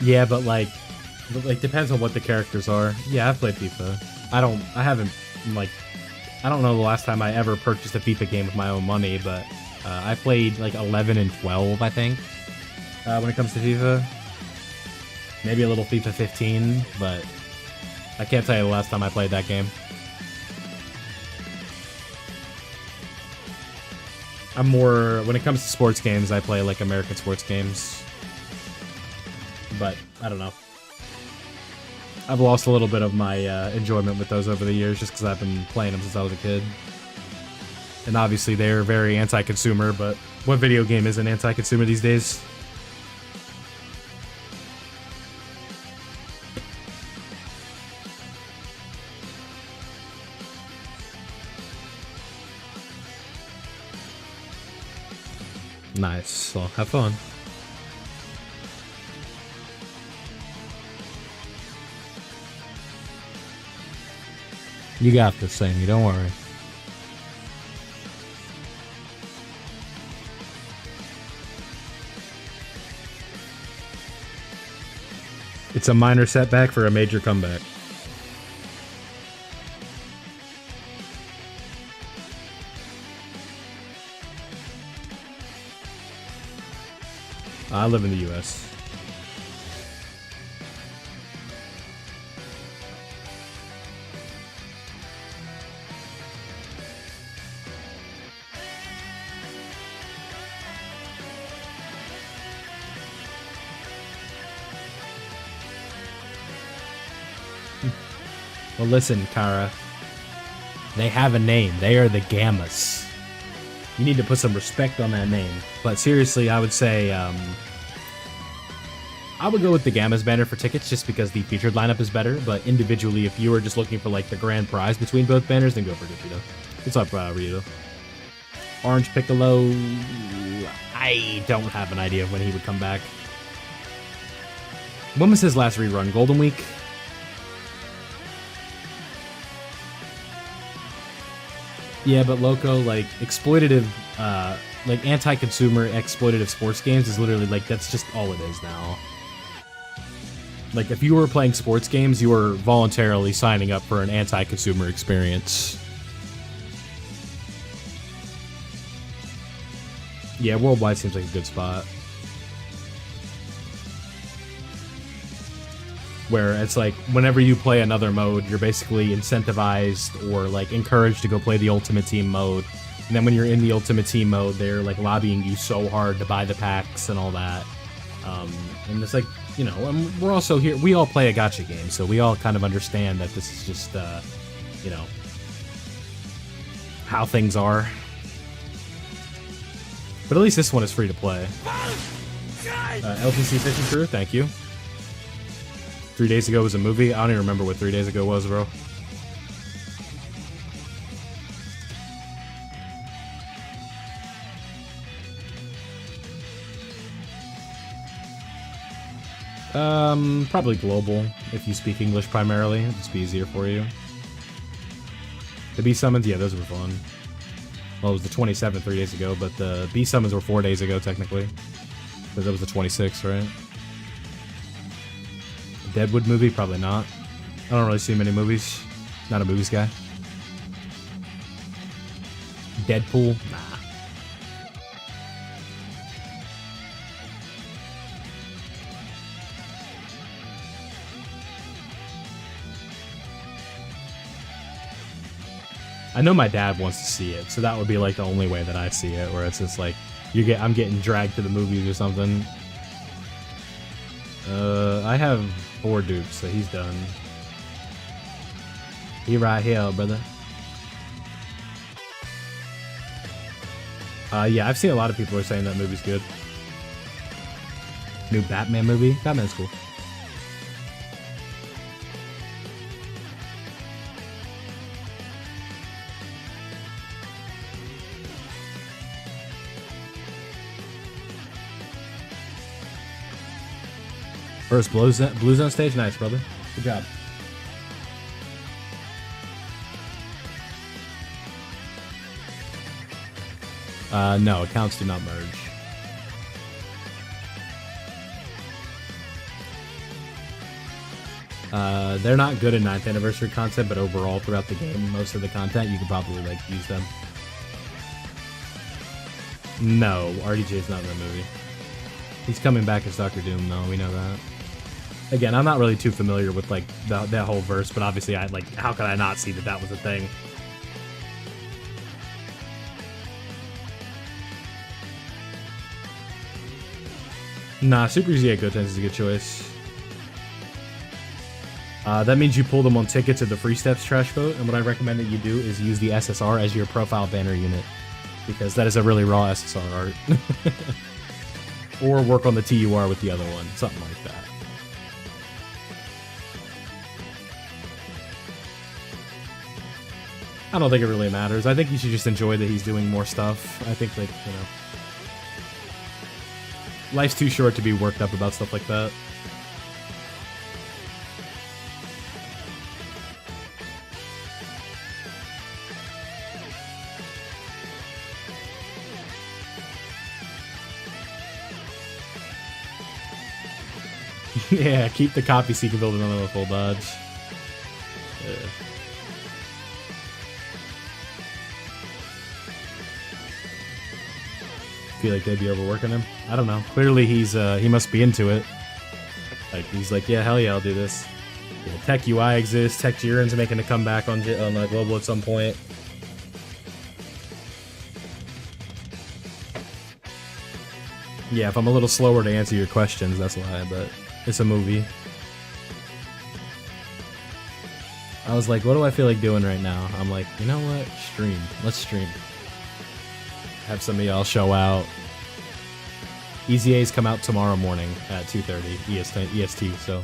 Yeah, but like depends on what the characters are. Yeah, I've played FIFA. I don't know the last time I ever purchased a FIFA game with my own money, but I played like 11 and 12, I think, when it comes to FIFA. Maybe a little FIFA 15, but I can't tell you the last time I played that game. I'm more, when it comes to sports games, I play like American sports games. But I don't know. I've lost a little bit of my enjoyment with those over the years just because I've been playing them since I was a kid. And obviously they're very anti-consumer, but what video game isn't anti-consumer these days? Nice. Well, have fun. You got this, Sammy. Don't worry. It's a minor setback for a major comeback. I live in the U.S. Well, listen, Kara. They have a name. They are the Gammas. You need to put some respect on that name. But seriously, I would say, I would go with the Gammas banner for tickets just because the featured lineup is better. But individually, if you were just looking for like the grand prize between both banners, then go for Gogeta. What's up, Rito? Orange Piccolo. I don't have an idea of when he would come back. When was his last rerun? Golden Week? Yeah, but Loco, like, exploitative, like, anti-consumer exploitative sports games is literally, like, that's just all it is now. Like, if you were playing sports games, you were voluntarily signing up for an anti-consumer experience. Yeah, worldwide seems like a good spot. Where it's like, whenever you play another mode, you're basically incentivized or, like, encouraged to go play the Ultimate Team mode. And then when you're in the Ultimate Team mode, they're, like, lobbying you so hard to buy the packs and all that. And it's like, you know, and we're also here, we all play a gacha game, so we all kind of understand that this is just, you know, how things are. But at least this one is free to play. LTC Fishing Crew, thank you. 3 days ago was a movie. I don't even remember what 3 days ago was, bro. Probably global, if you speak English primarily. It'll just be easier for you. The B summons, yeah, those were fun. Well, it was the 27th 3 days ago, but the B summons were 4 days ago, technically. Because that was the 26th, right? Deadwood movie? Probably not. I don't really see many movies. Not a movies guy. Deadpool? Nah. I know my dad wants to see it, so that would be like the only way that I see it, where it's just like I'm getting dragged to the movies or something. I have 4 dupes, so he's done. He right here, brother. Yeah, I've seen a lot of people are saying that movie's good. New Batman movie? Batman's cool. First Blue Zone stage? Nice, brother. Good job. No, accounts do not merge. They're not good in 9th anniversary content, but overall throughout the game, most of the content, you could probably, like, use them. No, RDJ's not in the movie. He's coming back as Dr. Doom, though, we know that. Again, I'm not really too familiar with, like, that whole verse, but obviously, how could I not see that that was a thing? Nah, Super Easy Gotenks is a good choice. That means you pull them on tickets at the Free Steps trash vote, and what I recommend that you do is use the SSR as your profile banner unit, because that is a really raw SSR art. Or work on the TUR with the other one, something like that. I don't think it really matters. I think you should just enjoy that he's doing more stuff. I think, like, you know, life's too short to be worked up about stuff like that. Yeah, keep the copy so you can build another full dodge. Yeah. Feel like they'd be overworking him. I don't know. Clearly he must be into it. Like, he's like, yeah, hell yeah, I'll do this. Yeah, Tech UI exists. Tech Jiren's making a comeback on global at some point. Yeah, if I'm a little slower to answer your questions, that's why, but it's a movie. I was like, what do I feel like doing right now? I'm like, you know what? Stream. Let's stream. Have some of y'all show out. EZA's come out tomorrow morning at 2:30 EST, so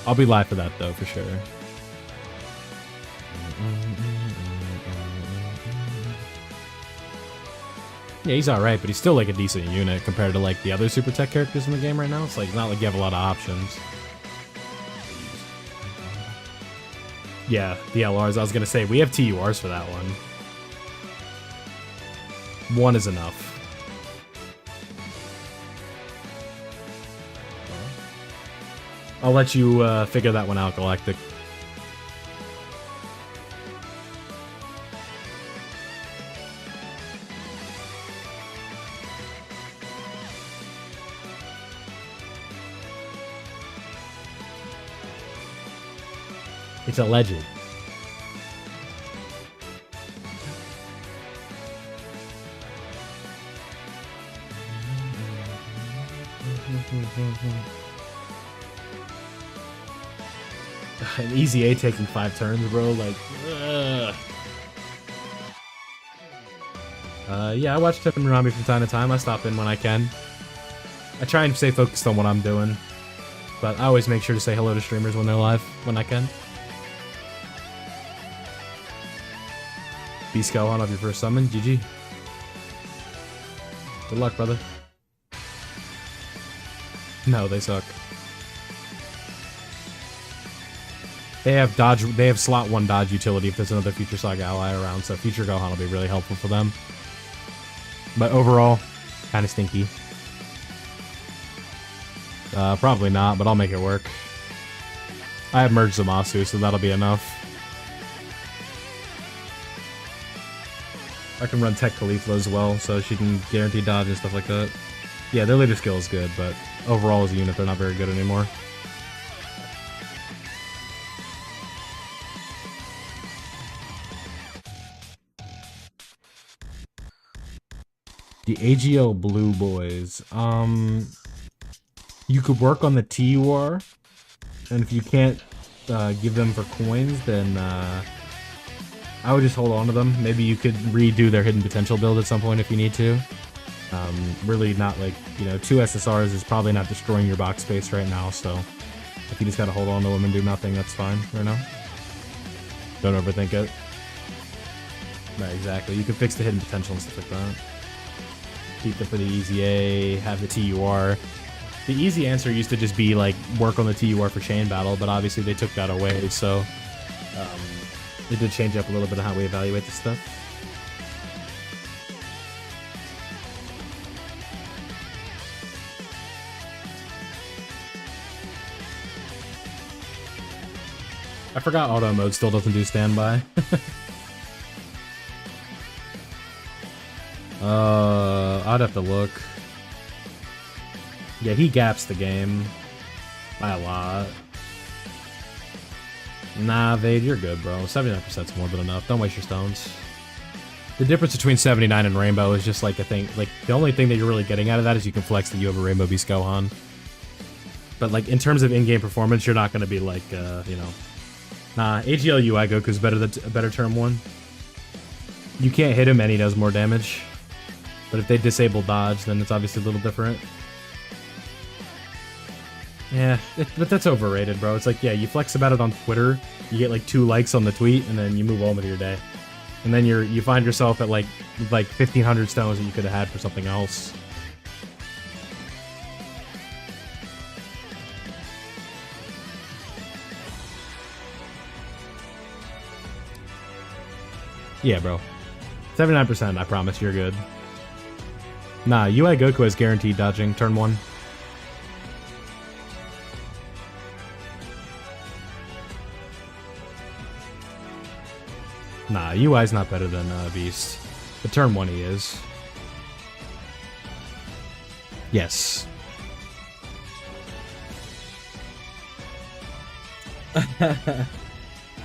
I'll be live for that though, for sure. Yeah, he's alright, but he's still like a decent unit compared to like the other super tech characters in the game right now. It's like not like you have a lot of options. Yeah, the LRs. I was gonna say we have TURs for that one. One is enough. I'll let you figure that one out, Galactic. It's a legend. An EZA taking 5 turns, bro. Like, yeah, I watch Tip and Rami from time to time. I stop in when I can. I try and stay focused on what I'm doing, but I always make sure to say hello to streamers when they're live when I can. Beast Gohan on your first summon. GG. Good luck, brother. No, they suck. They have dodge. They have slot 1 dodge utility if there's another Future Saga ally around, so Future Gohan will be really helpful for them. But overall, kind of stinky. Probably not, but I'll make it work. I have merged Zamasu, so that'll be enough. I can run Tech Khalifa as well, so she can guarantee dodge and stuff like that. Yeah, their leader skill is good, but overall as a unit, they're not very good anymore. The AGL Blue Boys. You could work on the TUR, and if you can't give them for coins, then I would just hold on to them. Maybe you could redo their hidden potential build at some point if you need to. Really not like, you know, 2 SSRs is probably not destroying your box space right now, so if you just gotta hold on to them and do nothing, that's fine right now. Don't overthink it. Right, exactly. You can fix the hidden potential and stuff like that. Keep it for the EZA, have the TUR. The easy answer used to just be like work on the TUR for chain battle, but obviously they took that away, so it did change up a little bit of how we evaluate this stuff. I forgot auto mode still doesn't do standby. I'd have to look. Yeah, he gaps the game by a lot. Nah, Vade, you're good, bro. 79%'s more than enough. Don't waste your stones. The difference between 79 and Rainbow is just like a thing. Like, the only thing that you're really getting out of that is you can flex that you have a Rainbow Beast Gohan. But, like, in terms of in-game performance, you're not going to be like, you know. Nah, AGL UI Goku's a better term 1. You can't hit him and he does more damage. But if they disable dodge, then it's obviously a little different. Yeah, but that's overrated, bro. It's like, yeah, you flex about it on Twitter, you get like 2 likes on the tweet, and then you move on with your day. And then you find yourself at like 1,500 stones that you could have had for something else. Yeah, bro. 79%, I promise, you're good. Nah, UI Goku has guaranteed dodging, turn 1. Nah, UI's not better than Beast. But turn 1 he is. Yes.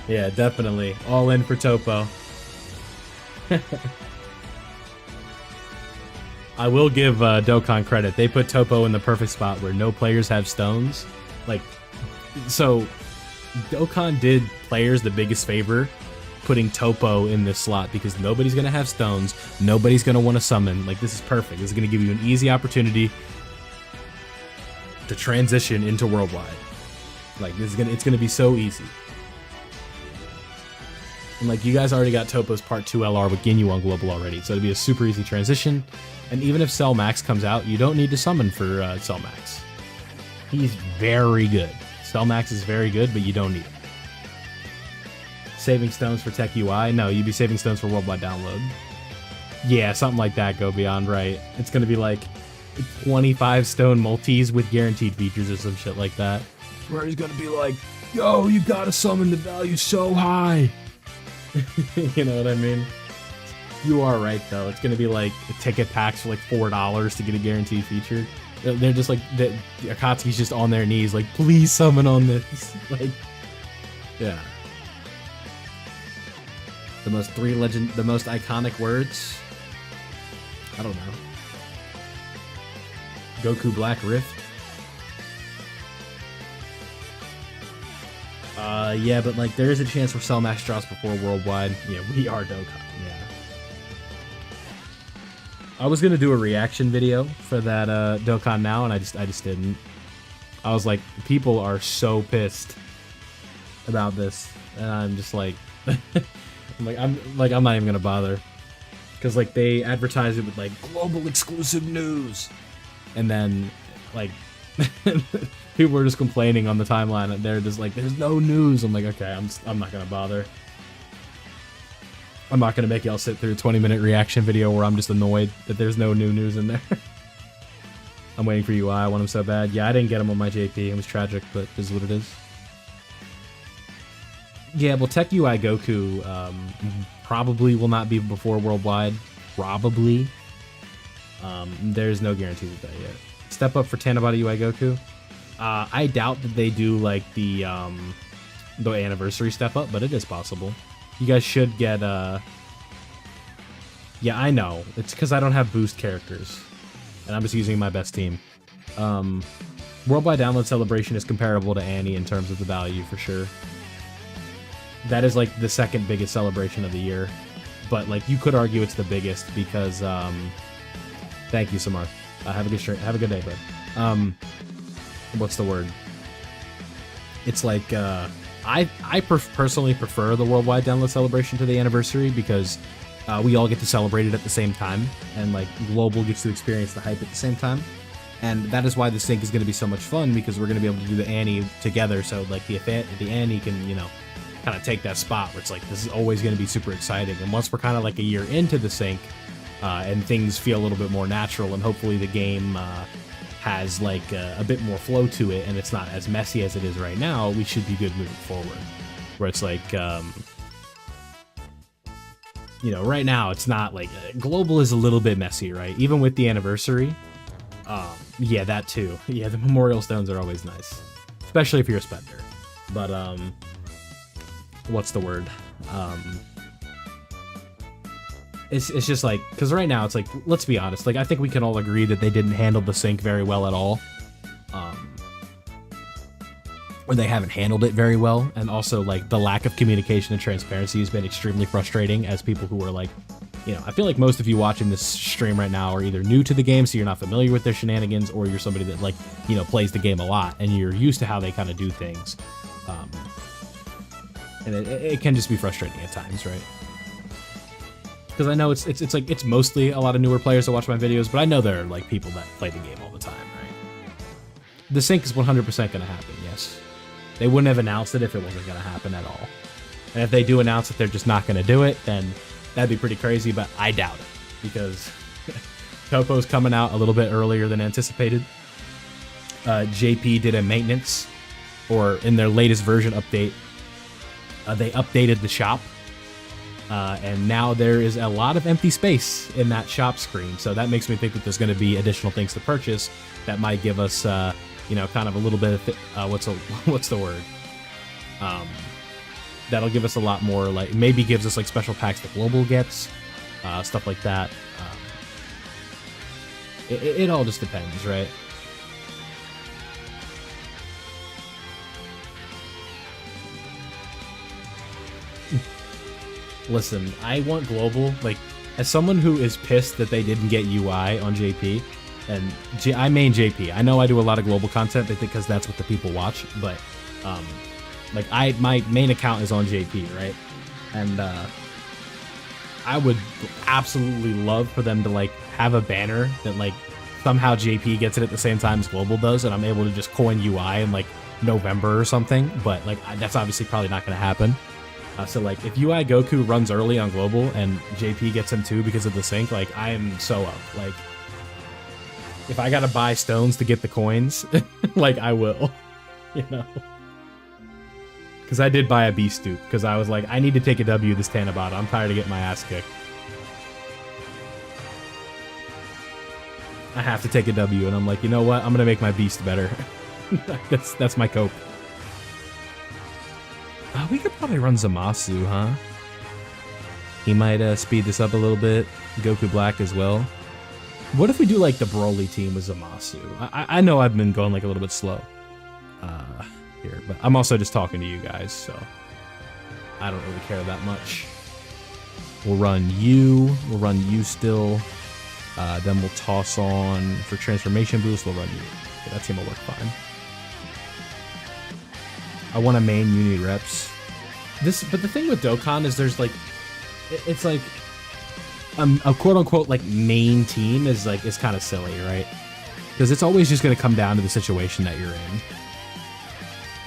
Yeah, definitely. All in for Toppo. I will give Dokkan credit. They put Toppo in the perfect spot where no players have stones. Like, so Dokkan did players the biggest favor putting Toppo in this slot because nobody's going to have stones. Nobody's going to want to summon. Like, this is perfect. This is going to give you an easy opportunity to transition into Worldwide. Like, it's gonna be so easy. And like, you guys already got Toppo's Part 2 LR with Ginyu on Global already, so it'll be a super easy transition. And even if Cell Max comes out, you don't need to summon for Cell Max. He's very good. Cell Max is very good, but you don't need it. Saving stones for Tech UI? No, you'd be saving stones for Worldwide download. Yeah, something like that, Go Beyond, right? It's gonna be like 25 stone multis with guaranteed features or some shit like that. Where he's gonna be like, yo, you gotta summon the value so high. You know what I mean? You are right, though. It's gonna be like ticket packs for like $4 to get a guaranteed feature. They're just like, Akatsuki's just on their knees, like, please summon on this. Like, yeah. The most iconic words? I don't know. Goku Black Rift? Yeah, but like, there is a chance for Cell Max drops before Worldwide. Yeah, we are Dokkan, yeah. I was gonna do a reaction video for that Dokkan Now, and I just didn't. I was like, people are so pissed about this, and I'm just like, I'm not even gonna bother, because like they advertise it with like global exclusive news, and then like people were just complaining on the timeline, and they're just like, there's no news. I'm like, okay, I'm not gonna bother. I'm not gonna make y'all sit through a 20-minute reaction video where I'm just annoyed that there's no new news in there. I'm waiting for UI. I want him so bad. Yeah, I didn't get him on my JP. It was tragic, but this is what it is. Yeah, well, Tech UI Goku probably will not be before Worldwide. Probably. There's no guarantee with that yet. Step up for Tanabata UI Goku. I doubt that they do like the anniversary step up, but it is possible. You guys should get yeah, I know. It's because I don't have boost characters, and I'm just using my best team. Worldwide Download Celebration is comparable to Annie in terms of the value, for sure. That is like the second biggest celebration of the year, but like you could argue it's the biggest because thank you, Samar. Have a good stream. Have a good day, bud. What's the word? It's like I personally prefer the Worldwide Download Celebration to the anniversary because we all get to celebrate it at the same time, and like Global gets to experience the hype at the same time. And that is why the sync is going to be so much fun, because we're going to be able to do the Annie together. So like the Annie can, you know, kind of take that spot where it's like, this is always going to be super exciting. And once we're kind of like a year into the sync and things feel a little bit more natural, and hopefully the game has like a bit more flow to it and it's not as messy as it is right now, we should be good moving forward. Where it's like, you know, right now it's not like Global is a little bit messy, right? Even with the anniversary. Yeah, that too. Yeah, the Memorial Stones are always nice, especially if you're a spender. But what's the word? It's just like, because right now it's like, let's be honest, like I think we can all agree that they didn't handle the sync very well at all, or they haven't handled it very well, and also like the lack of communication and transparency has been extremely frustrating. As people who are like, you know, I feel like most of you watching this stream right now are either new to the game, so you're not familiar with their shenanigans, or you're somebody that, like, you know, plays the game a lot and you're used to how they kind of do things. And it can just be frustrating at times, right? Because I know it's mostly a lot of newer players that watch my videos, but I know there are like people that play the game all the time, right? The sync is 100% going to happen, yes. They wouldn't have announced it if it wasn't going to happen at all. And if they do announce that they're just not going to do it, then that'd be pretty crazy, but I doubt it, because Toppo's coming out a little bit earlier than anticipated. JP did a maintenance, or in their latest version update, they updated the shop, and now there is a lot of empty space in that shop screen, so that makes me think that there's going to be additional things to purchase that might give us, you know, kind of a little bit of, what's the word? That'll give us a lot more, like, maybe gives us like special packs that Global gets, stuff like that. It all just depends, right? Listen, I want global. Like, as someone who is pissed that they didn't get UI on JP, and I main JP. I know I do a lot of global content because that's what the people watch, but like my main account is on JP, right? And I would absolutely love for them to like have a banner that like somehow JP gets it at the same time as global does, and I'm able to just coin UI in like November or something. But like that's obviously probably not going to happen. So like if UI Goku runs early on global and JP gets him too because of the sync, like I am so up. Like if I gotta buy stones to get the coins, like I will, you know. Because I did buy a beast dupe because I was like, I need to take a W this Tanabata. I'm tired of getting my ass kicked. I have to take a W, and I'm like, you know what? I'm gonna make my beast better. that's my cope. We could probably run Zamasu, huh? He might speed this up a little bit. Goku Black as well. What if we do like the Broly team with Zamasu? I know I've been going like a little bit slow here, but I'm also just talking to you guys, so I don't really care that much. We'll run you. We'll run you still. Then we'll toss on for transformation boost. We'll run you. Okay, that team will work fine. I want to main uni reps. But the thing with Dokkan is there's like, it's like a quote unquote like main team is kind of silly, right? Because it's always just going to come down to the situation that you're in.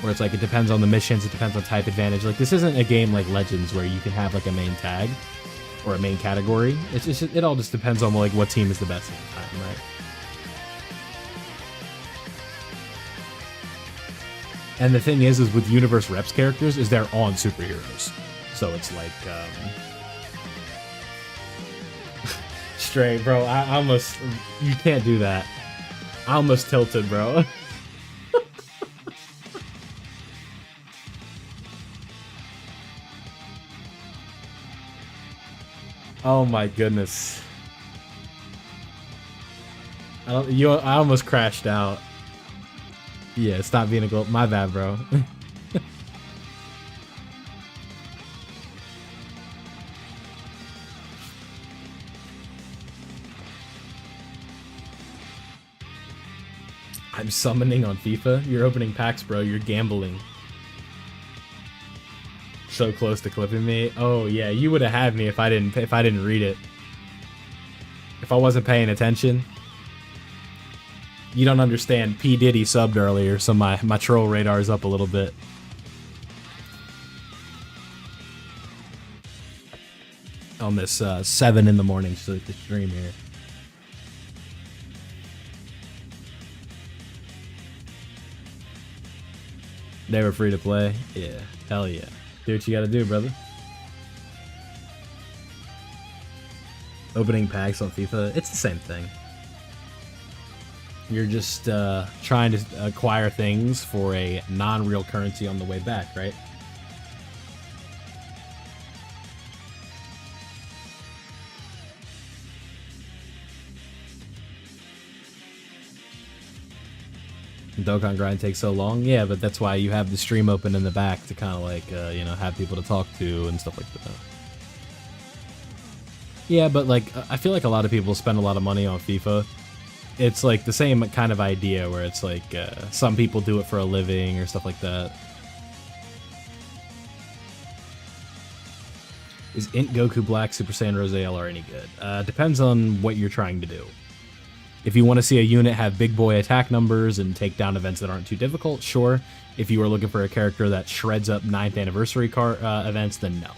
Where it's like, it depends on the missions, it depends on type advantage. Like this isn't a game like Legends where you can have like a main tag or a main category. It's just, it all just depends on like what team is the best at the time, right? And the thing is with Universe Reps characters is they're on superheroes. So it's like, straight, bro. I almost, you can't do that. I almost tilted, bro. Oh my goodness. I almost crashed out. Yeah, stop being a goal. My bad, bro. I'm summoning on FIFA. You're opening packs, bro. You're gambling. So close to clipping me. Oh yeah, you would have had me if I didn't read it. If I wasn't paying attention. You don't understand. P. Diddy subbed earlier, so my troll radar is up a little bit. On this 7 in the morning stream here. They were free to play? Yeah. Hell yeah. Do what you gotta do, brother. Opening packs on FIFA, it's the same thing. You're just trying to acquire things for a non-real currency on the way back, right? Dokkan grind takes so long, yeah, but that's why you have the stream open in the back to kind of like, you know, have people to talk to and stuff like that. Yeah, but like, I feel like a lot of people spend a lot of money on FIFA. It's like the same kind of idea where it's like some people do it for a living or stuff like that. Is Int Goku Black Super Saiyan Rosé LR any good? Depends on what you're trying to do. If you want to see a unit have big boy attack numbers and take down events that aren't too difficult, sure. If you are looking for a character that shreds up 9th anniversary events, then no.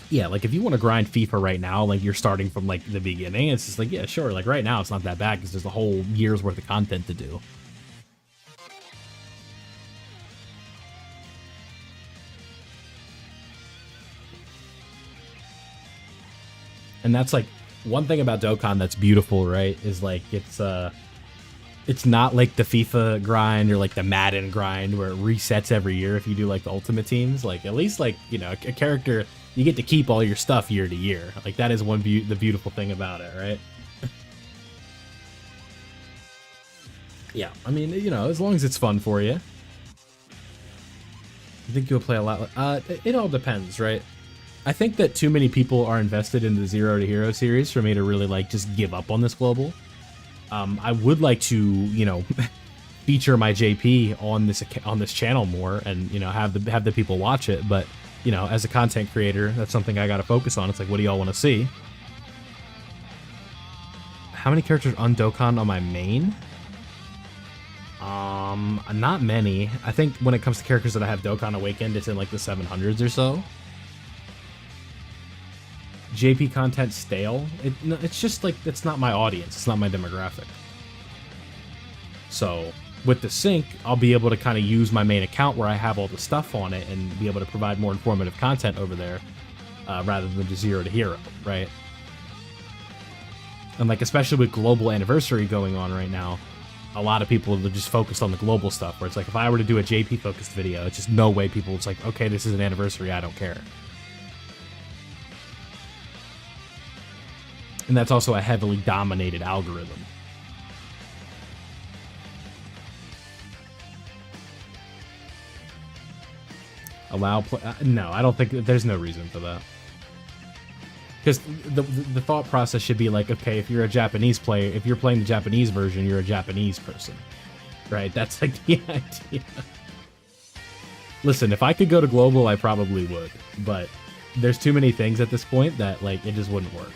Yeah, like if you want to grind FIFA right now, like you're starting from like the beginning, it's just like, yeah, sure. Like right now it's not that bad because there's a whole year's worth of content to do. And that's like one thing about Dokkan that's beautiful, right? Is like it's not like the FIFA grind or like the Madden grind where it resets every year if you do like the ultimate teams. Like at least like, you know, a character, you get to keep all your stuff year to year. Like that is the beautiful thing about it, right? Yeah, I mean, you know, as long as it's fun for you. I think you'll play a lot. It all depends, right? I think that too many people are invested in the Zero to Hero series for me to really like just give up on this global. I would like to, you know, feature my JP on this channel more, and you know, have the people watch it. But you know, as a content creator, that's something I got to focus on. It's like, what do y'all want to see? How many characters on Dokkan on my main? Not many. I think when it comes to characters that I have Dokkan Awakened, it's in like the 700s or so. JP content stale. It's just like, it's not my audience. It's not my demographic. So with the sync, I'll be able to kind of use my main account where I have all the stuff on it and be able to provide more informative content over there, rather than just Zero to Hero, right? And like, especially with global anniversary going on right now, a lot of people are just focused on the global stuff, where it's like, if I were to do a JP focused video, it's just no way people, it's like, okay, this is an anniversary, I don't care. And that's also a heavily dominated algorithm. Allow play? No, I don't think there's no reason for that. Because the thought process should be like, okay, if you're a Japanese player, if you're playing the Japanese version, you're a Japanese person, right? That's like the idea. Listen, if I could go to global, I probably would, but there's too many things at this point that like it just wouldn't work.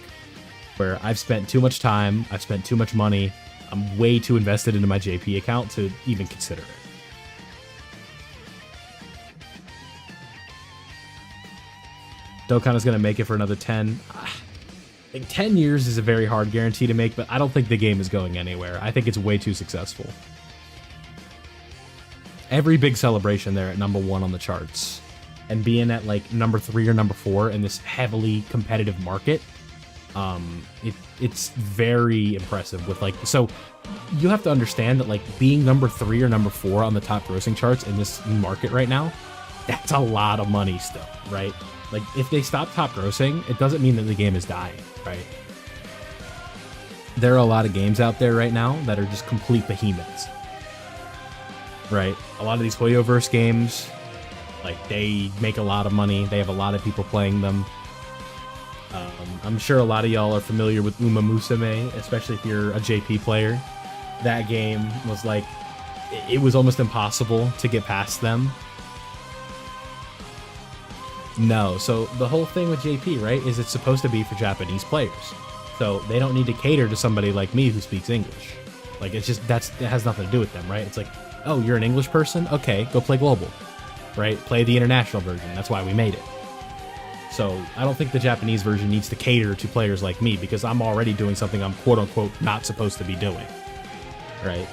Where I've spent too much time, I've spent too much money, I'm way too invested into my JP account to even consider it. Dokkan is going to make it for another 10. I think 10 years is a very hard guarantee to make, but I don't think the game is going anywhere. I think it's way too successful. Every big celebration there at #1 on the charts, and being at like #3 or #4 in this heavily competitive market, it's very impressive. With like, so you have to understand that like being #3 or #4 on the top grossing charts in this market right now, that's a lot of money still, right? Like, if they stop top grossing, it doesn't mean that the game is dying, right? There are a lot of games out there right now that are just complete behemoths, right? A lot of these Hoyoverse games, like, they make a lot of money. They have a lot of people playing them. I'm sure a lot of y'all are familiar with Uma Musume, especially if you're a JP player. That game was like, it was almost impossible to get past them. No, so the whole thing with JP, right, is it's supposed to be for Japanese players. So they don't need to cater to somebody like me who speaks English. Like, it's just, it has nothing to do with them, right? It's like, oh, you're an English person? Okay, go play global, right? Play the international version. That's why we made it. So I don't think the Japanese version needs to cater to players like me, because I'm already doing something I'm quote-unquote not supposed to be doing, right?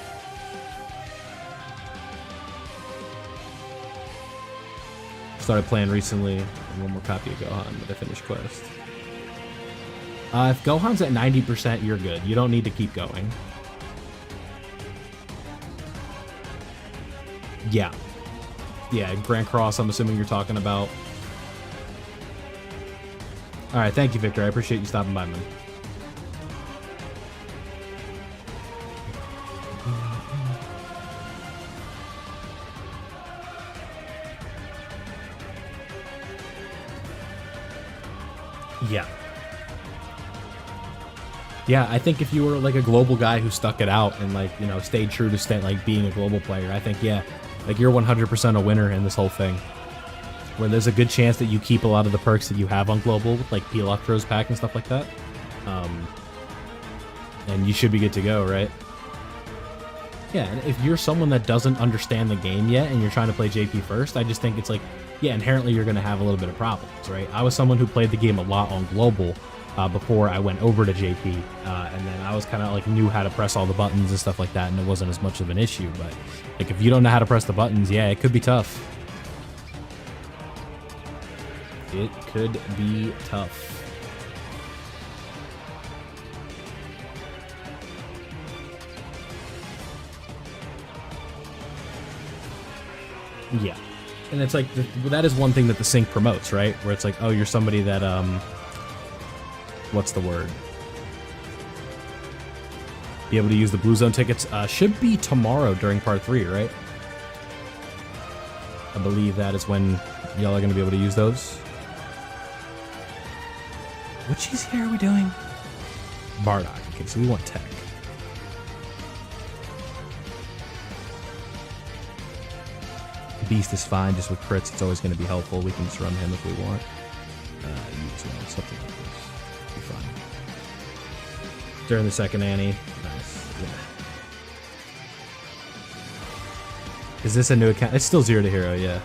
Started playing recently. One more copy of Gohan with a finished quest. If Gohan's at 90%, you're good. You don't need to keep going. Yeah. Yeah, Grand Cross, I'm assuming you're talking about. Alright, thank you, Victor. I appreciate you stopping by, man. Yeah. Yeah, I think if you were like a global guy who stuck it out and like, you know, stayed true to like being a global player, I think, yeah, like you're 100% a winner in this whole thing. Where there's a good chance that you keep a lot of the perks that you have on global, like Peel Off Throws Pack and stuff like that. And you should be good to go, right? Yeah, and if you're someone that doesn't understand the game yet and you're trying to play JP first, I just think it's like, yeah, inherently you're going to have a little bit of problems, right? I was someone who played the game a lot on global before I went over to JP, and then I was kind of like knew how to press all the buttons and stuff like that, and it wasn't as much of an issue. But like, if you don't know how to press the buttons, yeah, it could be tough. It could be tough. Yeah. And it's like, that is one thing that the sync promotes, right? Where it's like, oh, you're somebody that, what's the word? Be able to use the Blue Zone tickets. Should be tomorrow during part 3, right? I believe that is when y'all are going to be able to use those. What cheese hair are we doing? Bardock. Okay, so we want tech. Beast is fine, just with crits, it's always going to be helpful. We can just run him if we want. Use something like this. Be fine. During the second Annie. Nice. Yeah. Is this a new account? It's still 0 to hero, yeah.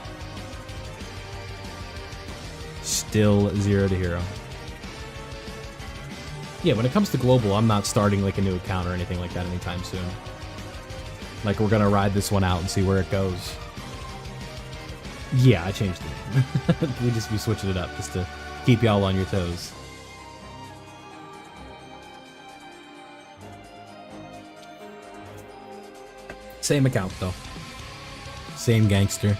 Still 0 to hero. Yeah, when it comes to global, I'm not starting like a new account or anything like that anytime soon. Like, we're going to ride this one out and see where it goes. Yeah, I changed it. We just be switching it up just to keep y'all on your toes. Same account though. Same gangster.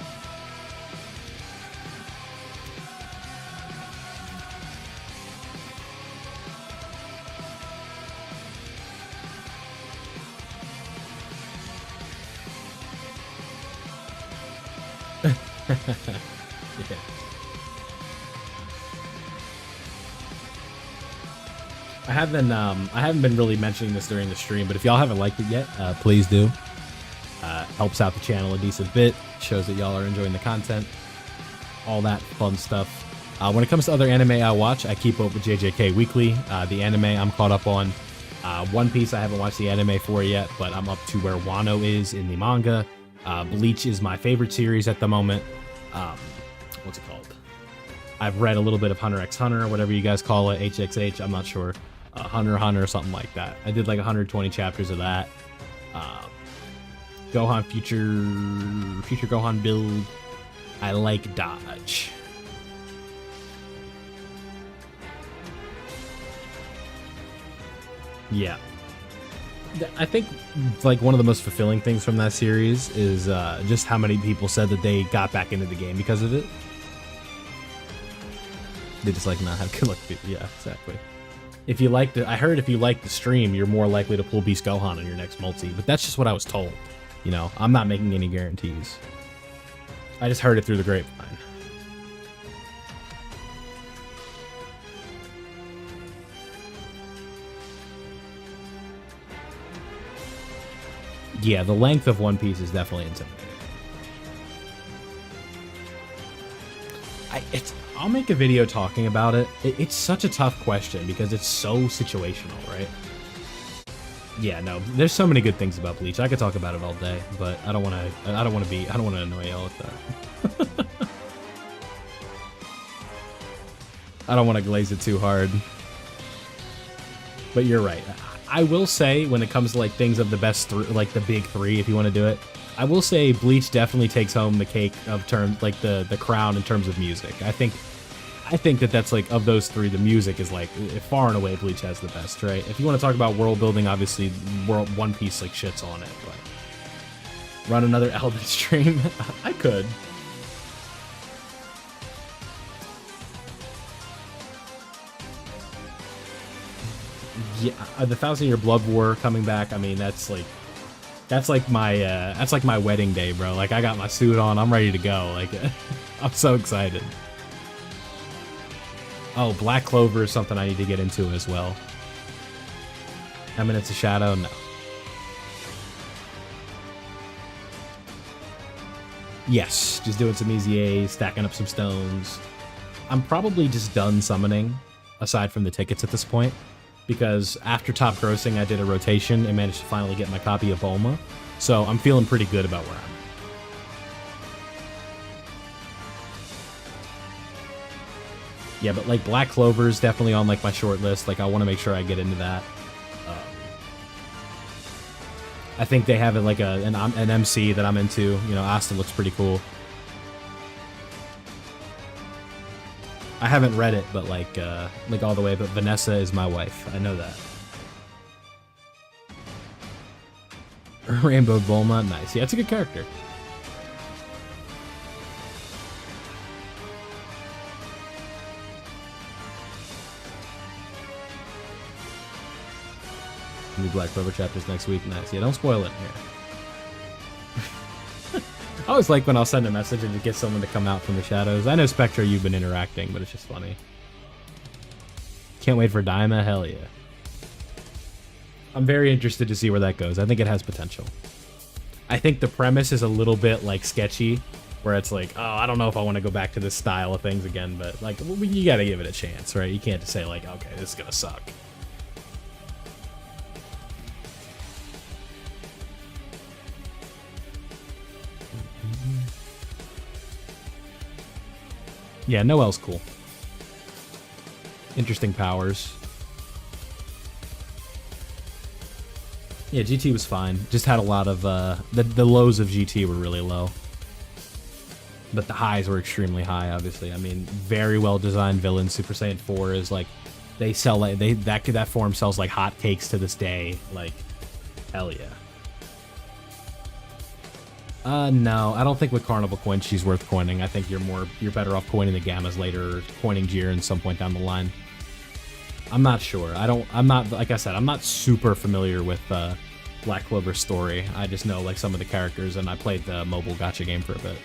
Yeah. I haven't been really mentioning this during the stream, but if y'all haven't liked it yet, please do. Helps out the channel a decent bit, shows that y'all are enjoying the content, all that fun stuff. When it comes to other anime I watch, I keep up with JJK Weekly. The anime I'm caught up on. One Piece I haven't watched the anime for yet, but I'm up to where Wano is in the manga. Bleach is my favorite series at the moment. What's it called? I've read a little bit of Hunter x Hunter, whatever you guys call it, HXH, I'm not sure. Hunter x Hunter or something like that. I did like 120 chapters of that. Gohan future Gohan build. I like dodge. Yeah. I think like one of the most fulfilling things from that series is just how many people said that they got back into the game because of it. They just like not have good luck. Yeah, exactly. If you like I heard if you like the stream, you're more likely to pull Beast Gohan on your next multi, but that's just what I was told. You know, I'm not making any guarantees. I just heard it through the grapevine. Yeah, the length of One Piece is definitely intimidating. I'll make a video talking about it. It's such a tough question because it's so situational, right? Yeah, no, there's so many good things about Bleach. I could talk about it all day, but I don't want to annoy y'all with that. I don't want to glaze it too hard. But you're right. I will say when it comes to like things of the best like the big three, if you want to do it, I will say Bleach definitely takes home the cake of terms like the crown in terms of music. I think that that's like of those three, the music is like far and away Bleach has the best, right? If you want to talk about world building, obviously One Piece like shits on it, but run another Elden stream, I could. Yeah, the 1,000-Year Blood War coming back. I mean, that's like my wedding day, bro. Like I got my suit on, I'm ready to go. Like I'm so excited. Oh, Black Clover is something I need to get into as well. Eminence of Shadow, no. Yes, just doing some EZAs, stacking up some stones. I'm probably just done summoning, aside from the tickets at this point, because after top grossing, I did a rotation and managed to finally get my copy of Bulma. So I'm feeling pretty good about where I'm at. Yeah, but like Black Clover is definitely on like my short list. Like I want to make sure I get into that. I think they have it like an MC that I'm into. You know, Asta looks pretty cool. I haven't read it, but like all the way. But Vanessa is my wife. I know that. Rainbow Bulma, nice. Yeah, it's a good character. New Black Clover chapters next week. Nice. Yeah, don't spoil it here. I always like when I'll send a message and get someone to come out from the shadows. I know Spectra, you've been interacting, but it's just funny. Can't wait for Daima, hell yeah. I'm very interested to see where that goes. I think it has potential. I think the premise is a little bit like sketchy, where it's like, oh, I don't know if I want to go back to this style of things again, but like, you gotta give it a chance, right? You can't just say like, okay, this is gonna suck. Yeah, Noel's cool. Interesting powers. Yeah, GT was fine. Just had a lot of, the lows of GT were really low. But the highs were extremely high, obviously. I mean, very well designed villains. Super Saiyan 4 is like, they sell like, that form sells like hotcakes to this day. Like, hell yeah. No, I don't think with Carnival coins she's worth coining. I think you're better off coining the Gammas later, or coining Jiren some point down the line. I'm not sure. I'm not, like I said, I'm not super familiar with Black Clover's story. I just know like some of the characters, and I played the mobile gacha game for a bit.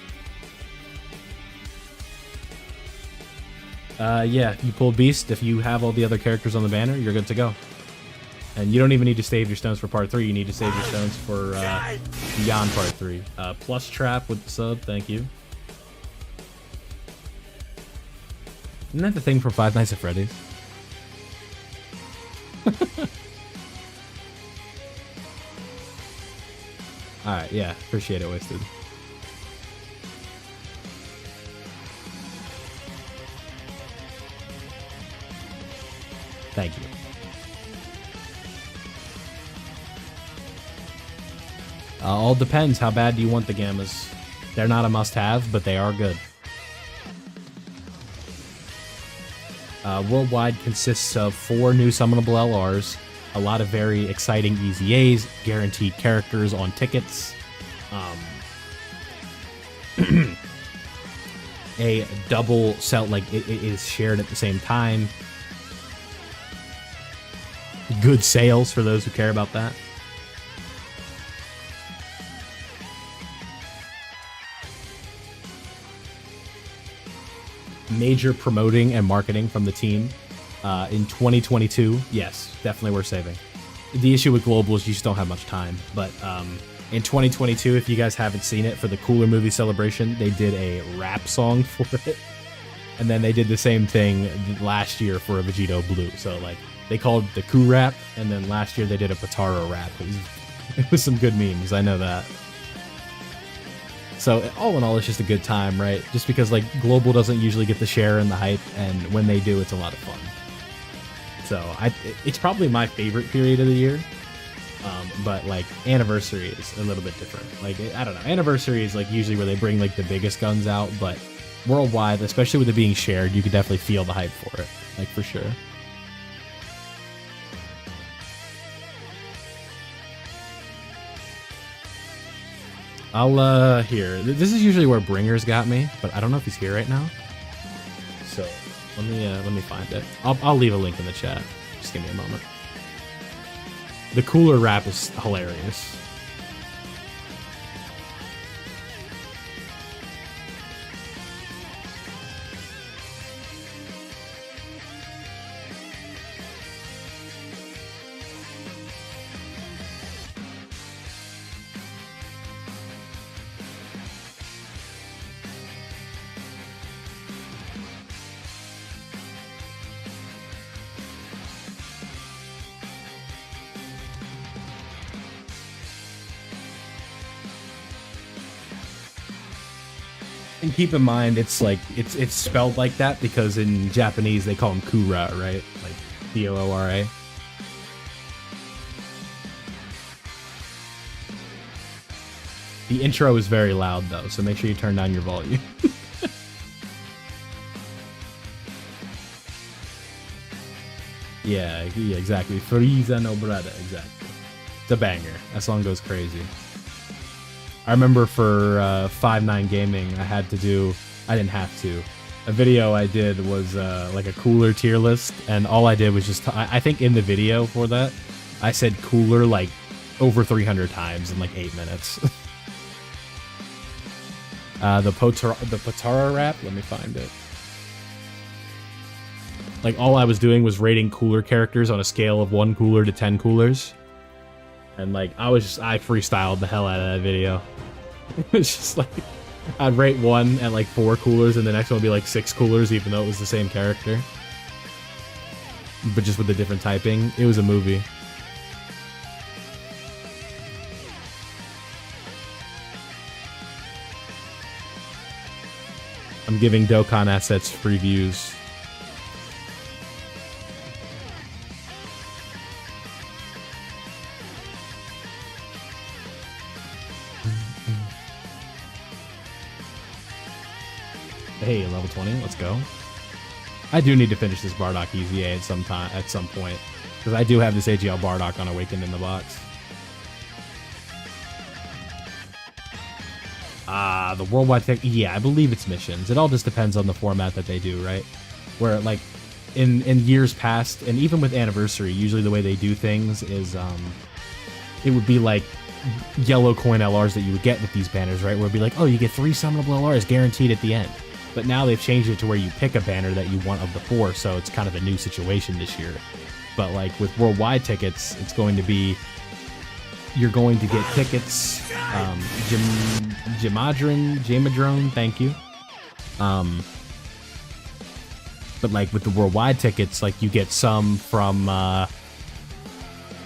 Yeah, you pull Beast. If you have all the other characters on the banner, you're good to go. And you don't even need to save your stones for part 3. You need to save your stones for beyond part 3. Plus Trap with the sub, thank you. Isn't that the thing from Five Nights at Freddy's? Alright, yeah, appreciate it, Wasted. Thank you. All depends. How bad do you want the Gammas? They're not a must-have, but they are good. Worldwide consists of 4 new summonable LRs, a lot of very exciting EZAs, guaranteed characters on tickets, a double sell, like it is shared at the same time, good sales for those who care about that. Major promoting and marketing from the team in 2022. Yes, definitely worth saving. The issue with Global is you just don't have much time, but in 2022, if you guys haven't seen it, for the Cooler movie celebration, they did a rap song for it, and then they did the same thing last year for a Vegito Blue. So like they called the Coup rap, and then last year they did a Potaro rap. It was some good memes, I know that. So all in all, it's just a good time, right? Just because like Global doesn't usually get the share and the hype, and when they do, it's a lot of fun. So it's probably my favorite period of the year. But like Anniversary is a little bit different. Like, I don't know, Anniversary is like usually where they bring like the biggest guns out, but worldwide, especially with it being shared, you could definitely feel the hype for it, like for sure. I'll here. This is usually where Bringer's got me, but I don't know if he's here right now. So let me find it. I'll leave a link in the chat. Just give me a moment. The Cooler rap is hilarious. And keep in mind, it's like it's spelled like that because in Japanese they call him Kura, right? Like Koora. The intro is very loud though, so make sure you turn down your volume. Yeah, exactly. Frieza no brother, exactly. It's a banger. That song goes crazy. I remember for 5-9 Gaming, I didn't have to. A video I did was like a Cooler tier list, and all I did was just, I think in the video for that, I said Cooler like over 300 times in like 8 minutes. The Potara rap. Let me find it. Like, all I was doing was rating cooler characters on a scale of 1 cooler to 10 coolers. And, like, I freestyled the hell out of that video. It's just like, I'd rate one at, like, 4 coolers, and the next one would be, like, 6 coolers, even though it was the same character. But just with the different typing. It was a movie. I'm giving Dokkan assets free views. Hey, level 20, let's go. I do need to finish this Bardock EZA at some point, because I do have this AGL Bardock on Awakened in the box. The worldwide tech, yeah, I believe it's missions. It all just depends on the format that they do, right? Where, like, in years past, and even with Anniversary, usually the way they do things is, it would be like yellow coin LRs that you would get with these banners, right? Where it'd be like, oh, you get 3 summonable LRs guaranteed at the end. But now they've changed it to where you pick a banner that you want of the 4, so it's kind of a new situation this year. But, like, with worldwide tickets, it's going to be, you're going to get tickets, Jamadrone, thank you. But, like, with the worldwide tickets, like, you get some from,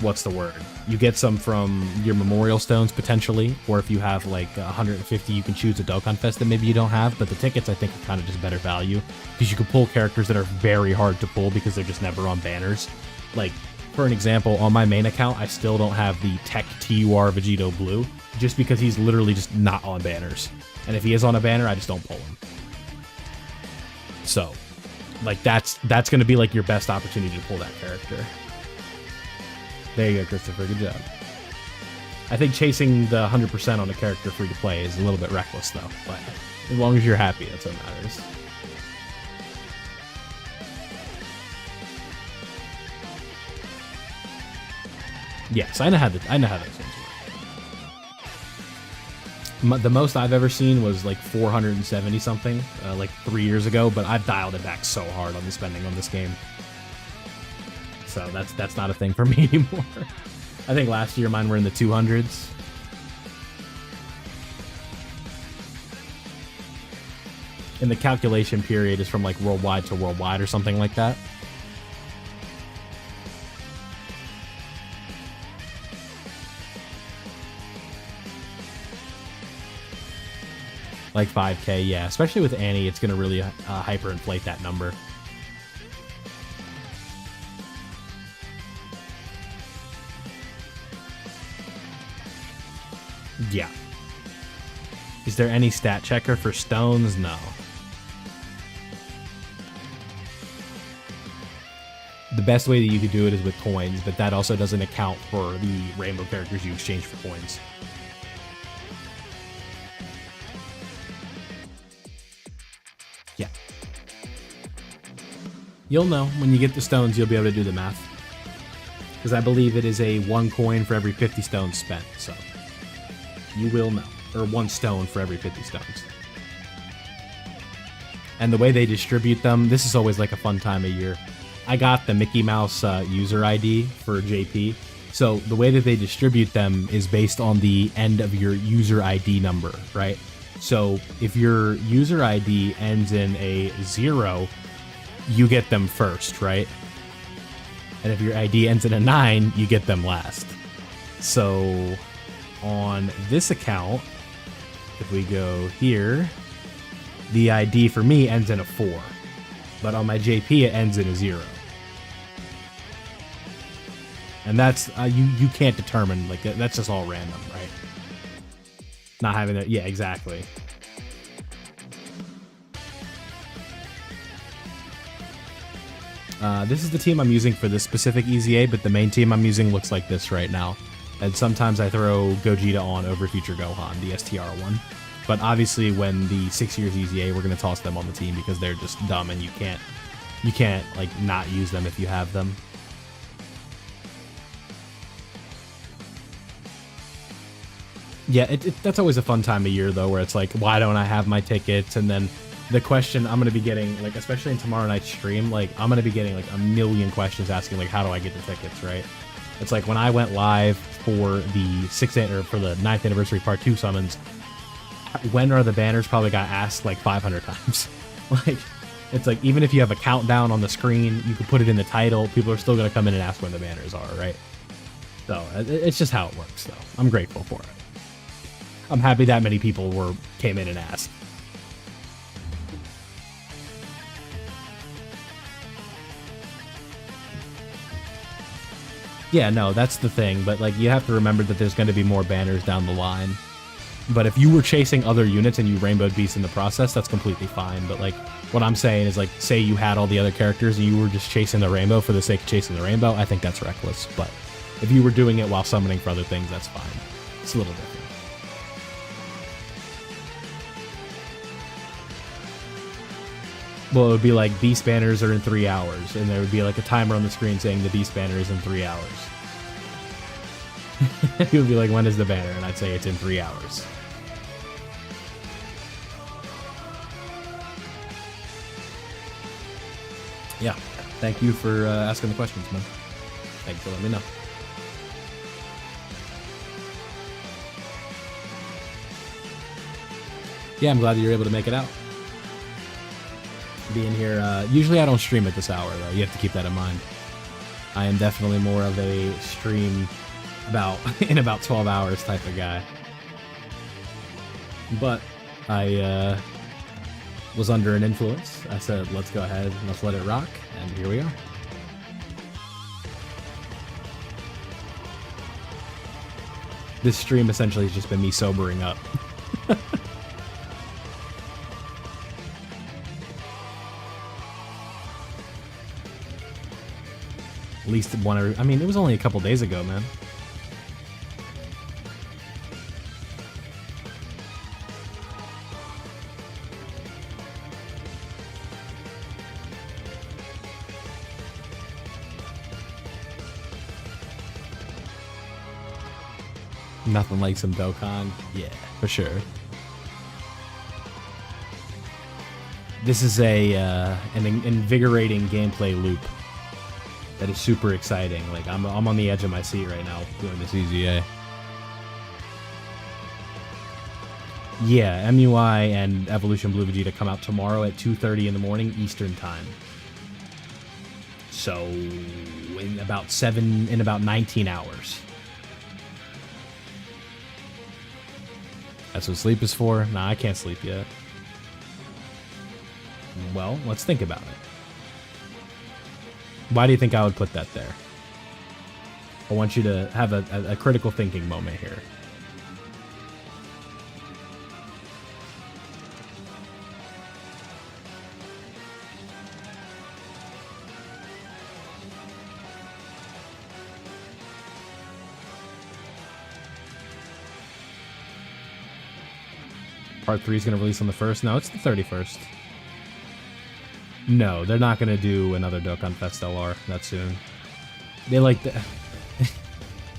what's the word? You get some from your Memorial Stones, potentially, or if you have, like, 150, you can choose a Dokkan Fest that maybe you don't have, but the tickets, I think, are kind of just better value, because you can pull characters that are very hard to pull because they're just never on banners. Like, for an example, on my main account, I still don't have the Tech TUR Vegito Blue, just because he's literally just not on banners. And if he is on a banner, I just don't pull him. So, like, that's going to be, like, your best opportunity to pull that character. There you go, Christopher. Good job. I think chasing the 100% on a character free to play is a little bit reckless, though. But as long as you're happy, that's what matters. Yes, I know how those things work. The most I've ever seen was like 470 something, like 3 years ago. But I've dialed it back so hard on the spending on this game. So that's not a thing for me anymore. I think last year mine were in the 200s. And the calculation period is from like worldwide to worldwide or something like that. Like 5K, yeah. Especially with Annie, it's going to really hyperinflate that number. Yeah. Is there any stat checker for stones? No. The best way that you could do it is with coins, but that also doesn't account for the rainbow characters you exchange for coins. Yeah. You'll know. When you get the stones, you'll be able to do the math. Because I believe it is a 1 coin for every 50 stones spent, so you will know. Or 1 stone for every 50 stones. And the way they distribute them, this is always like a fun time of year. I got the Mickey Mouse user ID for JP. So the way that they distribute them is based on the end of your user ID number, right? So if your user ID ends in a 0, you get them first, right? And if your ID ends in a 9, you get them last. So on this account, if we go here, the ID for me ends in a 4. But on my JP, it ends in a 0. And that's, you can't determine, like, that's just all random, right? Not having it, yeah, exactly. This is the team I'm using for this specific EZA, but the main team I'm using looks like this right now. And sometimes I throw Gogeta on over Future Gohan, the STR one. But obviously when the 6 years EZA, we're going to toss them on the team because they're just dumb and you can't like not use them if you have them. Yeah, that's always a fun time of year, though, where it's like, why don't I have my tickets? And then the question I'm going to be getting, like, especially in tomorrow night's stream, like, I'm going to be getting, like, a million questions asking, like, how do I get the tickets, right? It's like, when I went live for the 9th anniversary part 2 summons, when are the banners probably got asked, like, 500 times. Like, it's like, even if you have a countdown on the screen, you can put it in the title, people are still going to come in and ask when the banners are, right? So, it's just how it works, though. I'm grateful for it. I'm happy that many people came in and asked. Yeah, no, that's the thing, but like you have to remember that there's going to be more banners down the line. But if you were chasing other units and you rainbowed beasts in the process, that's completely fine. But like what I'm saying is like, say you had all the other characters and you were just chasing the rainbow for the sake of chasing the rainbow, I think that's reckless. But if you were doing it while summoning for other things, that's fine. It's a little different. Well, it would be like beast banners are in 3 hours, and there would be like a timer on the screen saying the beast banner is in 3 hours. It would be like, when is the banner? And I'd say it's in 3 hours. Yeah, thank you for asking the questions, man. Thank you for letting me know. Yeah, I'm glad that you're able to make it out. Being here, usually I don't stream at this hour, though. You have to keep that in mind. I am definitely more of a stream in about 12 hours type of guy. But I was under an influence. I said, let's go ahead and let's let it rock, and here we are. This stream essentially has just been me sobering up. At least one I mean, it was only a couple days ago, man. Nothing like some Dokkan. Yeah, for sure. This is an invigorating gameplay loop that is super exciting. Like I'm on the edge of my seat right now doing this EZA. Yeah, MUI and Evolution Blue Vegeta come out tomorrow at 2:30 in the morning Eastern time. So in about 19 hours. That's what sleep is for? Nah, I can't sleep yet. Well, let's think about it. Why do you think I would put that there? I want you to have a critical thinking moment here. Part 3 is going to release on the 1st? No, it's the 31st. No, they're not going to do another Dokkan Fest LR that soon. They like the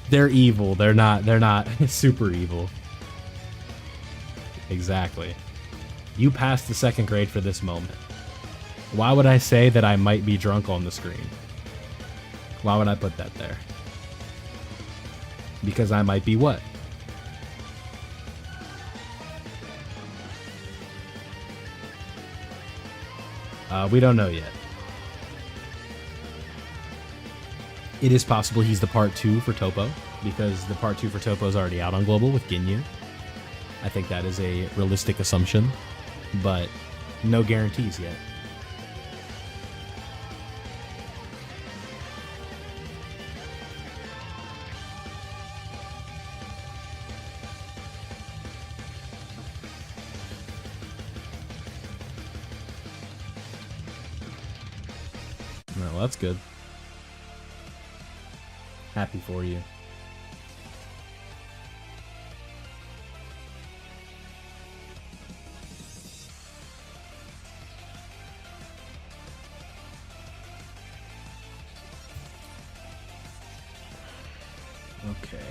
they're evil. They're not super evil. Exactly. You passed the 2nd grade for this moment. Why would I say that I might be drunk on the screen? Why would I put that there? Because I might be what? We don't know yet. It is possible he's the part 2 for Toppo, because the part 2 for Toppo is already out on Global with Ginyu. I think that is a realistic assumption, but no guarantees yet. Well, that's good. Happy for you.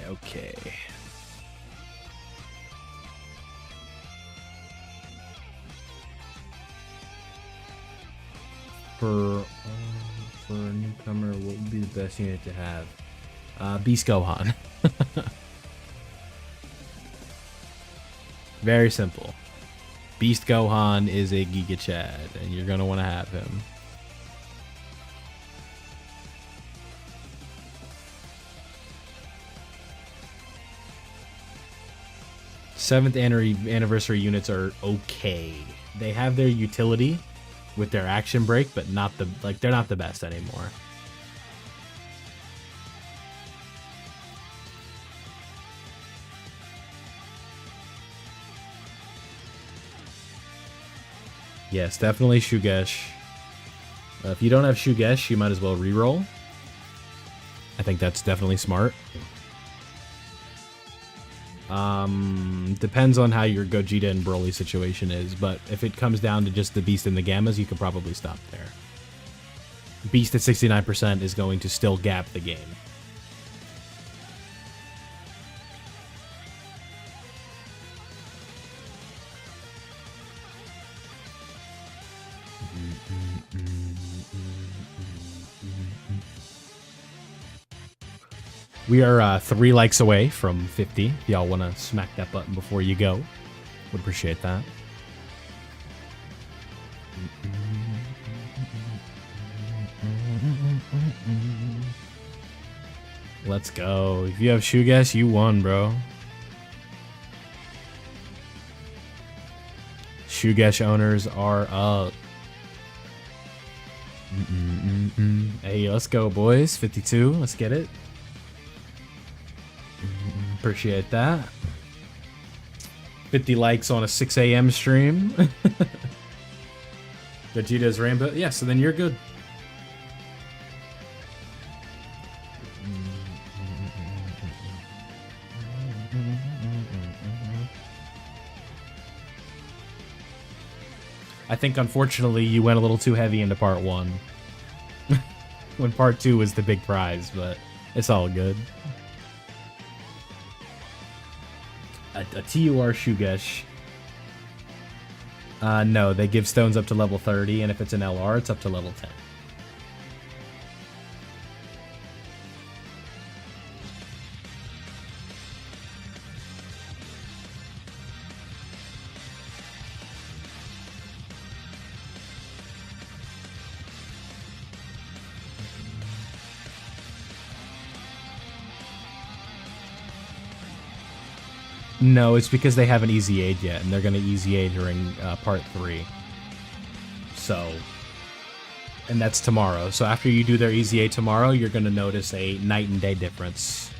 Okay. For a newcomer, what would be the best unit to have? Beast Gohan. Very simple. Beast Gohan is a Giga Chad, and you're gonna want to have him. Seventh anniversary units are okay. They have their utility with their action break, but not the they're not the best anymore. Yes, definitely Shugesh. If you don't have Shugesh, you might as well reroll. I think that's definitely smart. Depends on how your Gogeta and Broly situation is, but if it comes down to just the Beast and the Gammas, you can probably stop there. Beast at 69% is going to still gap the game. We are 3 likes away from 50. If y'all want to smack that button before you go, would appreciate that. Let's go. If you have Shugesh, you won, bro. Shugesh owners are up. Hey, let's go, boys. 52. Let's get it. Appreciate that. 50 likes on a 6 a.m. stream. Vegeta's rainbow. Yeah, so then you're good. I think, unfortunately, you went a little too heavy into part 1. When part 2 was the big prize, but it's all good. A TUR Shugesh. No, they give stones up to level 30, and if it's an LR, it's up to level 10. No, it's because they haven't easy aid yet, and they're going to easy aid during part 3. So, and that's tomorrow. So after you do their easy aid tomorrow, you're going to notice a night and day difference.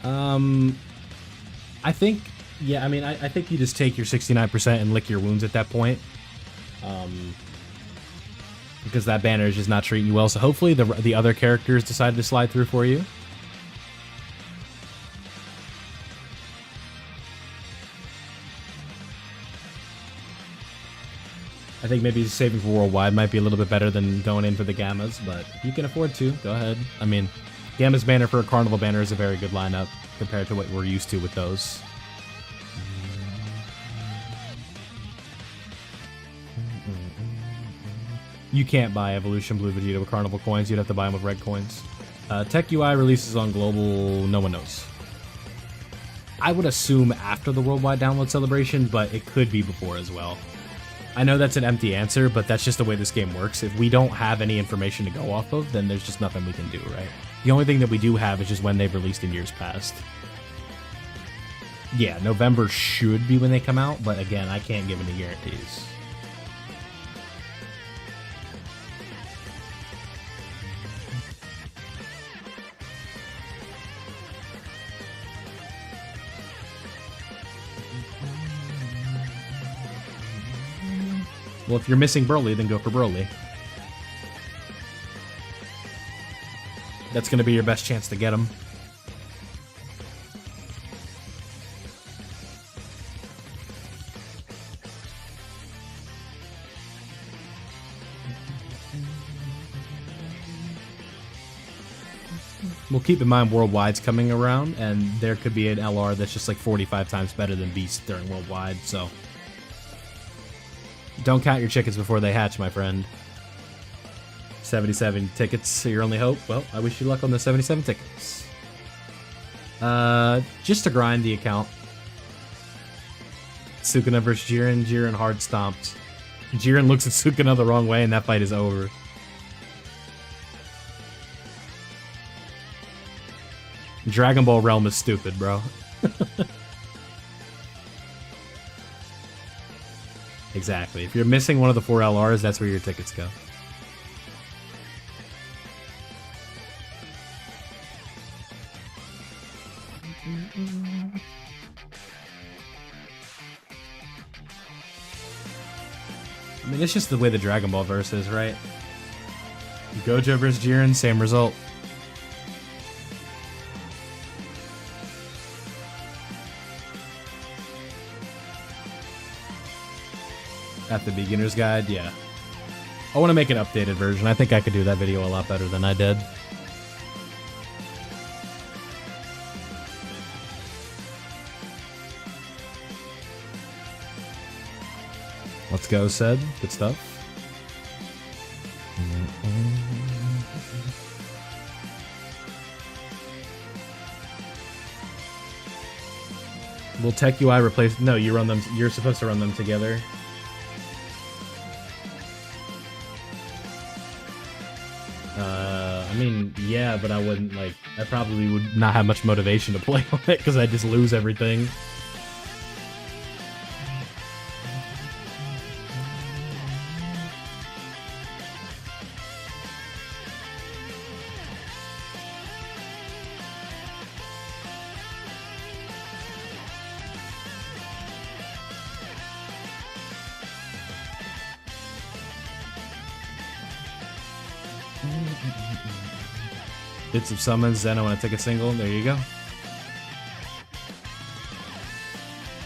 I think, yeah, I mean, I think you just take your 69% and lick your wounds at that point. Because that banner is just not treating you well. So hopefully the other characters decided to slide through for you. I think maybe saving for Worldwide might be a little bit better than going in for the Gammas, but if you can afford to, go ahead. I mean, Gamma's banner for a Carnival banner is a very good lineup compared to what we're used to with those. You can't buy Evolution Blue Vegeta with Carnival coins, you'd have to buy them with red coins. Tech UI releases on global, no one knows. I would assume after the Worldwide download celebration, but it could be before as well. I know that's an empty answer, but that's just the way this game works. If we don't have any information to go off of, then there's just nothing we can do, right? The only thing that we do have is just when they've released in years past. Yeah, November should be when they come out, but again, I can't give any guarantees. Well, if you're missing Broly, then go for Broly. That's going to be your best chance to get him. Well, keep in mind Worldwide's coming around, and there could be an LR that's just like 45 times better than Beast during Worldwide, so... Don't count your chickens before they hatch, my friend. 77 tickets, your only hope? Well, I wish you luck on the 77 tickets. Just to grind the account. Sukuna versus Jiren. Jiren hard stomped. Jiren looks at Sukuna the wrong way and that fight is over. Dragon Ball Realm is stupid, bro. Exactly. If you're missing one of the 4 LRs, that's where your tickets go. I mean, it's just the way the Dragon Ball verse is, right? Gojo versus Jiren, same result. At the beginner's guide, yeah. I want to make an updated version. I think I could do that video a lot better than I did. Let's go, said. Good stuff. Will Tech UI replace? No, you run them. You're supposed to run them together. I mean, yeah, but I wouldn't like. I probably would not have much motivation to play on it because I just lose everything. Did some summons, then I want to take a single. There you go.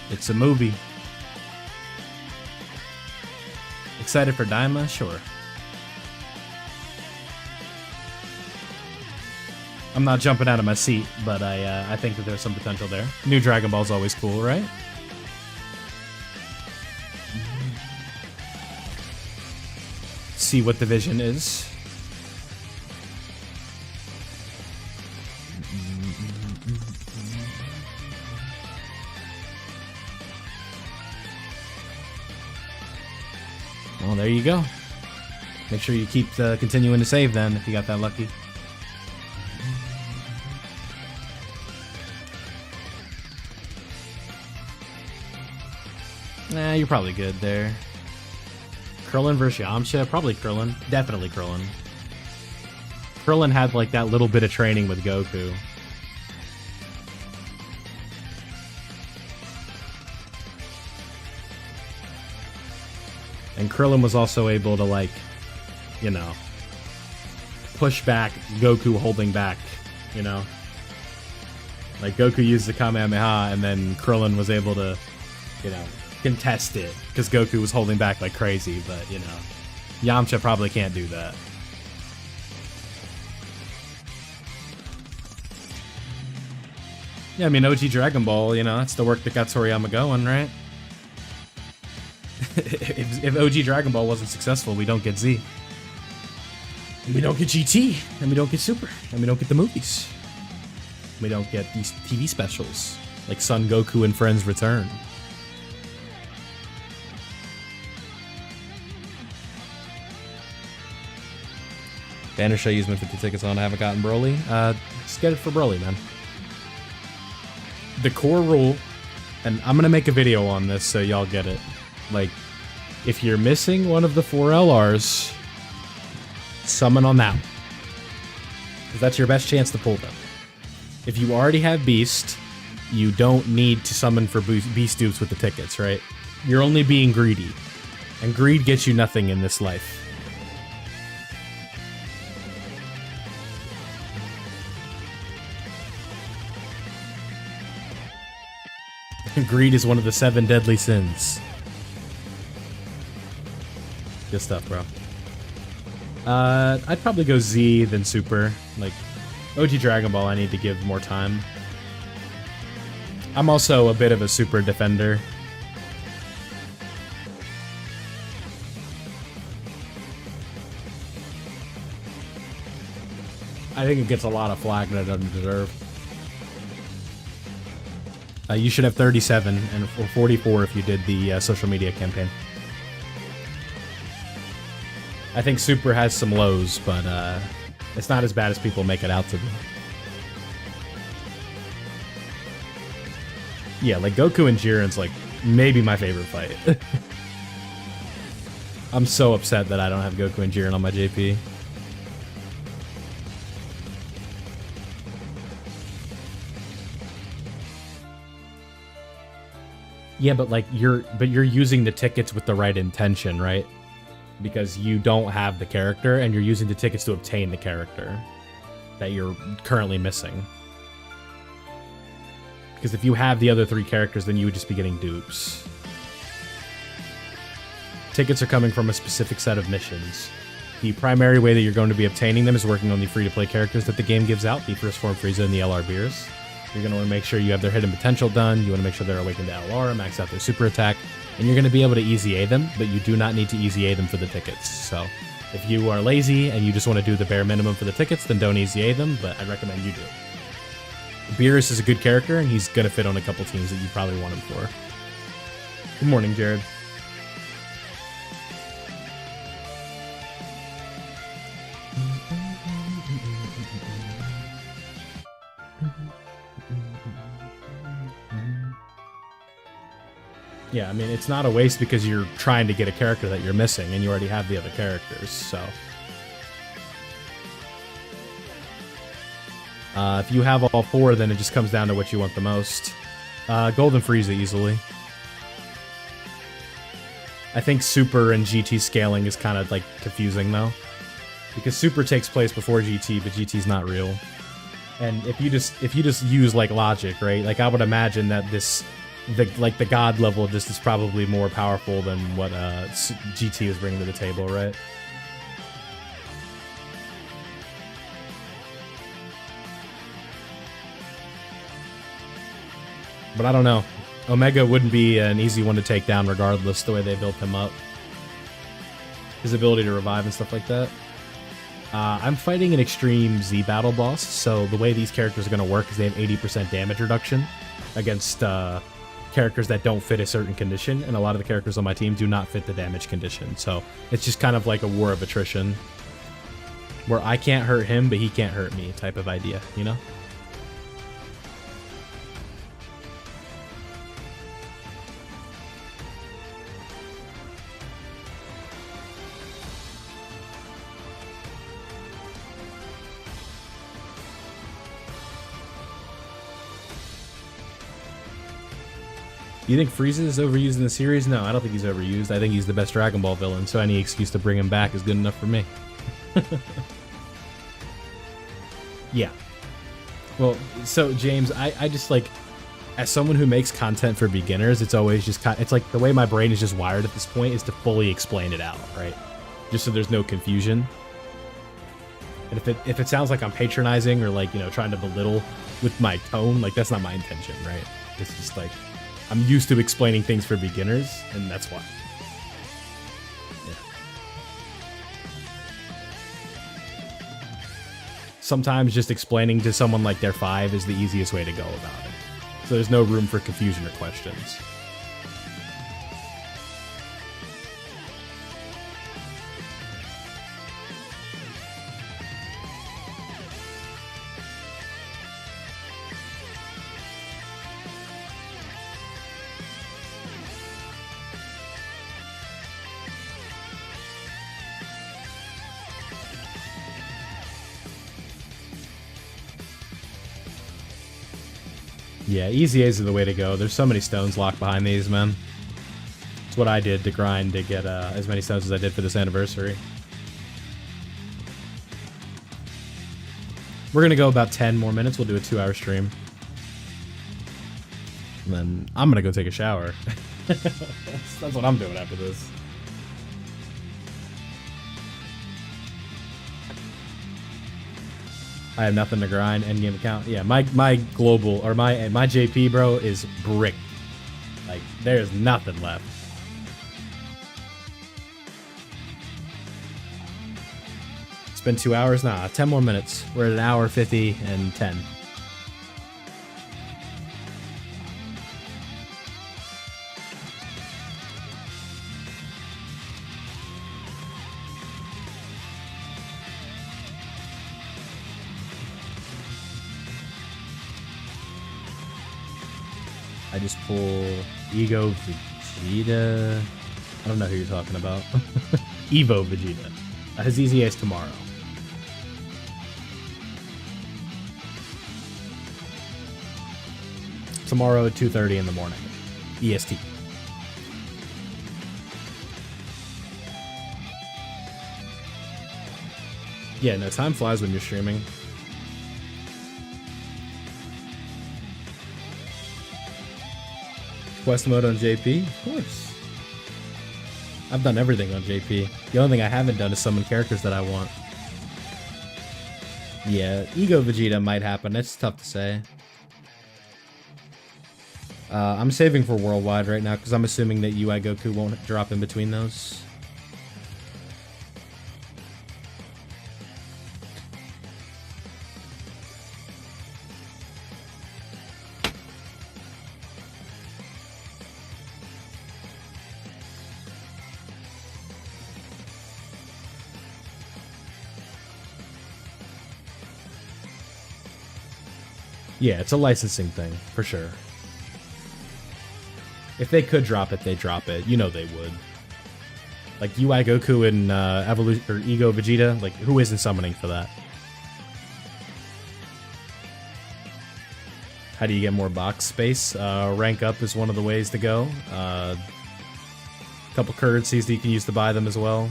It's a movie. Excited for Daima? Sure. I'm not jumping out of my seat, but I think that there's some potential there. New Dragon Ball's always cool, right? See what the vision is. Well, there you go. Make sure you keep continuing to save then if you got that lucky. Nah, you're probably good there. Krillin versus Yamcha? Probably Krillin. Definitely Krillin. Krillin had like that little bit of training with Goku. And Krillin was also able to, like, you know, push back Goku holding back, you know? Like, Goku used the Kamehameha, and then Krillin was able to, you know, contest it, because Goku was holding back like crazy, but, you know, Yamcha probably can't do that. Yeah, I mean, OG Dragon Ball, you know, that's the work that got Toriyama going, right? if OG Dragon Ball wasn't successful, we don't get Z. And we don't get GT. And we don't get Super. And we don't get the movies. We don't get these TV specials. Like Son Goku and Friends Return. Banner show used my 50 tickets on. I haven't gotten Broly. Just get it for Broly, man. The core rule, and I'm going to make a video on this so y'all get it. Like, if you're missing one of the 4 LRs, summon on that one. Because that's your best chance to pull them. If you already have Beast, you don't need to summon for Beast dupes with the tickets, right? You're only being greedy. And greed gets you nothing in this life. Greed is one of the 7 deadly sins. Good stuff, bro. I'd probably go Z than Super. Like, OG Dragon Ball, I need to give more time. I'm also a bit of a Super defender. I think it gets a lot of flack that it doesn't deserve. You should have 37 and 44 if you did the social media campaign. I think Super has some lows, but it's not as bad as people make it out to be. Yeah, like Goku and Jiren's like maybe my favorite fight. I'm so upset that I don't have Goku and Jiren on my JP. Yeah, but like you're using the tickets with the right intention, right? Because you don't have the character and you're using the tickets to obtain the character that you're currently missing. Because if you have the other 3 characters, then you would just be getting dupes. Tickets are coming from a specific set of missions. The primary way that you're going to be obtaining them is working on the free-to-play characters that the game gives out, the First Form Frieza and the LR Beers. You're going to want to make sure you have their hidden potential done, you want to make sure they're awakened to LR, max out their super attack, and you're going to be able to easy A them, but you do not need to easy A them for the tickets. So if you are lazy and you just want to do the bare minimum for the tickets, then don't easy A them, but I'd recommend you do. Beerus is a good character, and he's going to fit on a couple teams that you probably want him for. Good morning, Jared. Yeah, I mean, it's not a waste because you're trying to get a character that you're missing, and you already have the other characters, so... if you have all 4, then it just comes down to what you want the most. Golden Frieza easily. I think Super and GT scaling is kind of like confusing though, because Super takes place before GT, but GT's not real. And if you just use like logic, right? Like I would imagine that the god level of this is probably more powerful than what GT is bringing to the table, right? But I don't know. Omega wouldn't be an easy one to take down regardless, the way they built him up. His ability to revive and stuff like that. I'm fighting an Extreme Z battle boss, so the way these characters are going to work is they have 80% damage reduction against characters that don't fit a certain condition, and a lot of the characters on my team do not fit the damage condition. So it's just kind of like a war of attrition, where I can't hurt him, but he can't hurt me type of idea, you know? You think Frieza is overused in the series? No, I don't think he's overused. I think he's the best Dragon Ball villain, so any excuse to bring him back is good enough for me. Yeah. Well, so James, I just like, as someone who makes content for beginners, it's always just it's like the way my brain is just wired at this point is to fully explain it out, right? Just so there's no confusion. And if it sounds like I'm patronizing or like, you know, trying to belittle with my tone, like that's not my intention, right? It's just like, I'm used to explaining things for beginners, and that's why. Yeah. Sometimes just explaining to someone like they're 5 is the easiest way to go about it. So there's no room for confusion or questions. Yeah, easy A's are the way to go. There's so many stones locked behind these, man. It's what I did to grind to get as many stones as I did for this anniversary. We're gonna go about 10 more minutes. We'll do a 2-hour stream. And then I'm gonna go take a shower. That's what I'm doing after this. I have nothing to grind. Endgame account. Yeah, my global or my JP, bro, is brick. Like there's nothing left. It's been 2 hours? Nah, 10 more minutes. We're at 1 hour 50 and 10. I just pull Ego Vegeta. I don't know who you're talking about. Evo Vegeta. His EZA is tomorrow. Tomorrow at 2:30 in the morning. EST. Yeah, no, time flies when you're streaming. Quest mode on JP? Of course. I've done everything on JP. The only thing I haven't done is summon characters that I want. Yeah, Ego Vegeta might happen. That's tough to say. I'm saving for Worldwide right now because I'm assuming that UI Goku won't drop in between those. Yeah, it's a licensing thing, for sure. If they could drop it, they'd drop it. You know they would. Like UI Goku and Evolution or Ego Vegeta, like who isn't summoning for that? How do you get more box space? Rank up is one of the ways to go. A couple currencies that you can use to buy them as well.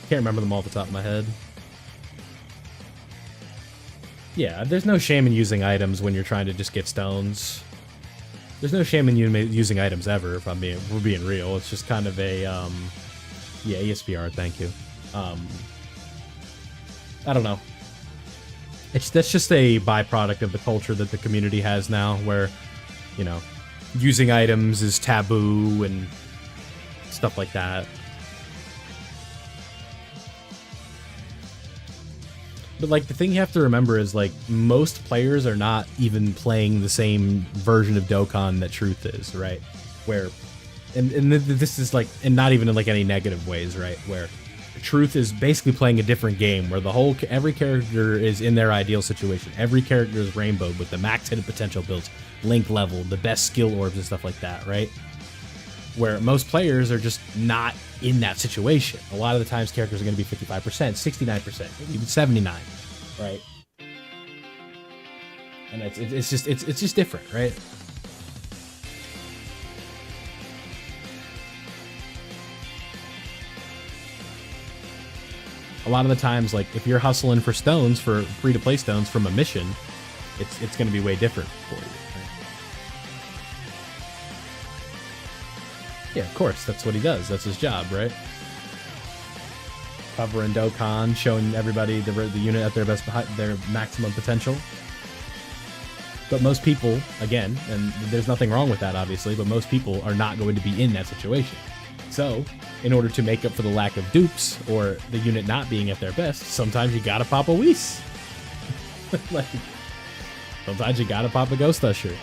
Can't remember them all off the top of my head. Yeah, there's no shame in using items when you're trying to just get stones. There's no shame in using items ever, if we're being real. It's just kind of a, yeah, ESPR, thank you. I don't know. That's just a byproduct of the culture that the community has now, where, you know, using items is taboo and stuff like that. But, like, the thing you have to remember is, like, most players are not even playing the same version of Dokkan that Truth is, right? Where, and this is, like, and not even in, like, any negative ways, right? Where Truth is basically playing a different game, where every character is in their ideal situation. Every character is rainbowed with the max hidden potential builds, link level, the best skill orbs and stuff like that, right? Where most players are just not in that situation. A lot of the times characters are going to be 55%, 69%, even 79%, right? And it's just different, right? A lot of the times, like, if you're hustling for stones, for free-to-play stones from a mission, it's going to be way different for you. Yeah, of course, that's what he does. That's his job, right? Covering Dokkan, showing everybody the unit at their their maximum potential. But most people, again, and there's nothing wrong with that, obviously, but most people are not going to be in that situation. So, in order to make up for the lack of dupes, or the unit not being at their best, sometimes you gotta pop a Whis. Like, sometimes you gotta pop a Ghost Usher.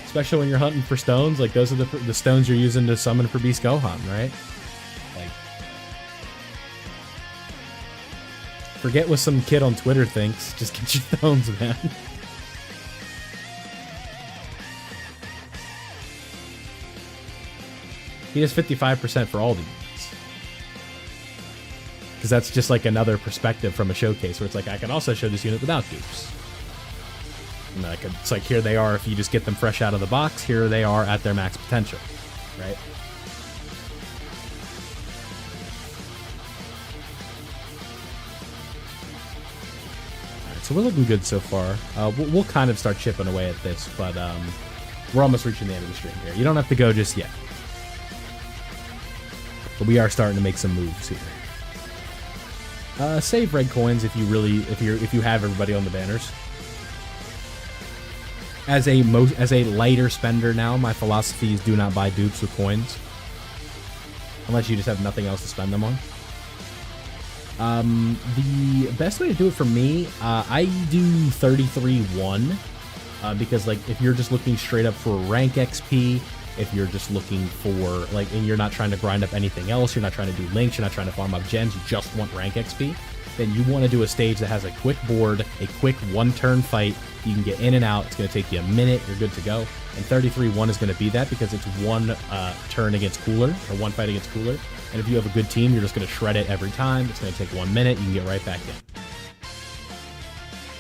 Especially when you're hunting for stones, like those are the stones you're using to summon for Beast Gohan, right? Like, forget what some kid on Twitter thinks. Just get your stones, man. He has 55% for all the units. Because that's just like another perspective from a showcase where it's like, I can also show this unit without dupes. And it's like, here they are if you just get them fresh out of the box. Here they are at their max potential, right? Alright, so we're looking good so far. We'll kind of start chipping away at this, but we're almost reaching the end of the stream here. You don't have to go just yet. But we are starting to make some moves here. Save red coins if you have everybody on the banners. As a lighter spender now, my philosophy is do not buy dupes with coins. Unless you just have nothing else to spend them on. The best way to do it for me, I do 33-1, because like if you're just looking straight up for rank XP, if you're just looking for like, and you're not trying to grind up anything else, you're not trying to do links, you're not trying to farm up gems, you just want rank XP, then you want to do a stage that has a quick board, a quick one-turn fight. You can get in and out. It's going to take you a minute. You're good to go. And 33-1 is going to be that because it's one turn against Cooler, or one fight against Cooler. And if you have a good team, you're just going to shred it every time. It's going to take 1 minute. You can get right back in.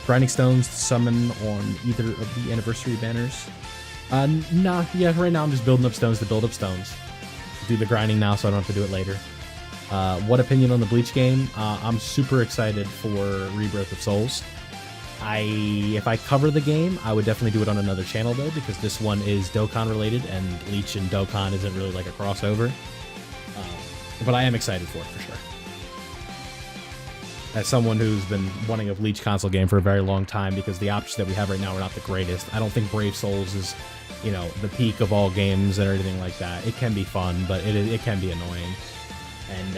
Grinding stones to summon on either of the anniversary banners. Nah, yeah, right now I'm just building up stones to build up stones. Do the grinding now so I don't have to do it later. What opinion on the Bleach game? I'm super excited for Rebirth of Souls. If I cover the game, I would definitely do it on another channel though, because this one is Dokkan related, and Bleach and Dokkan isn't really like a crossover. But I am excited for it for sure. As someone who's been wanting a Bleach console game for a very long time, because the options that we have right now are not the greatest. I don't think Brave Souls is, you know, the peak of all games and everything like that. It can be fun, but it can be annoying. And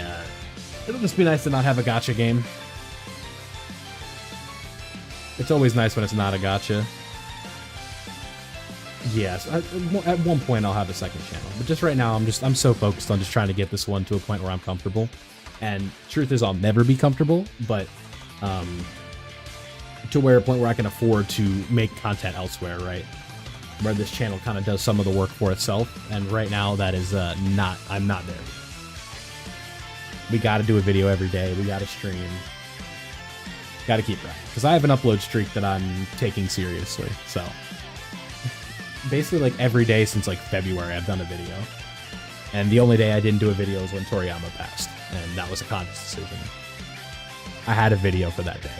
it'll just be nice to not have a gacha game. It's always nice when it's not a gacha. Yes, at one point I'll have a second channel, but just right now I'm so focused on just trying to get this one to a point where I'm comfortable. And truth is, I'll never be comfortable, but to where a point where I can afford to make content elsewhere, right? Where this channel kind of does some of the work for itself, and right now that is I'm not there. We got to do a video every day. We got to stream. Got to keep that, because I have an upload streak that I'm taking seriously. So basically, like every day since like February, I've done a video, and the only day I didn't do a video was when Toriyama passed, and that was a conscious decision. I had a video for that day.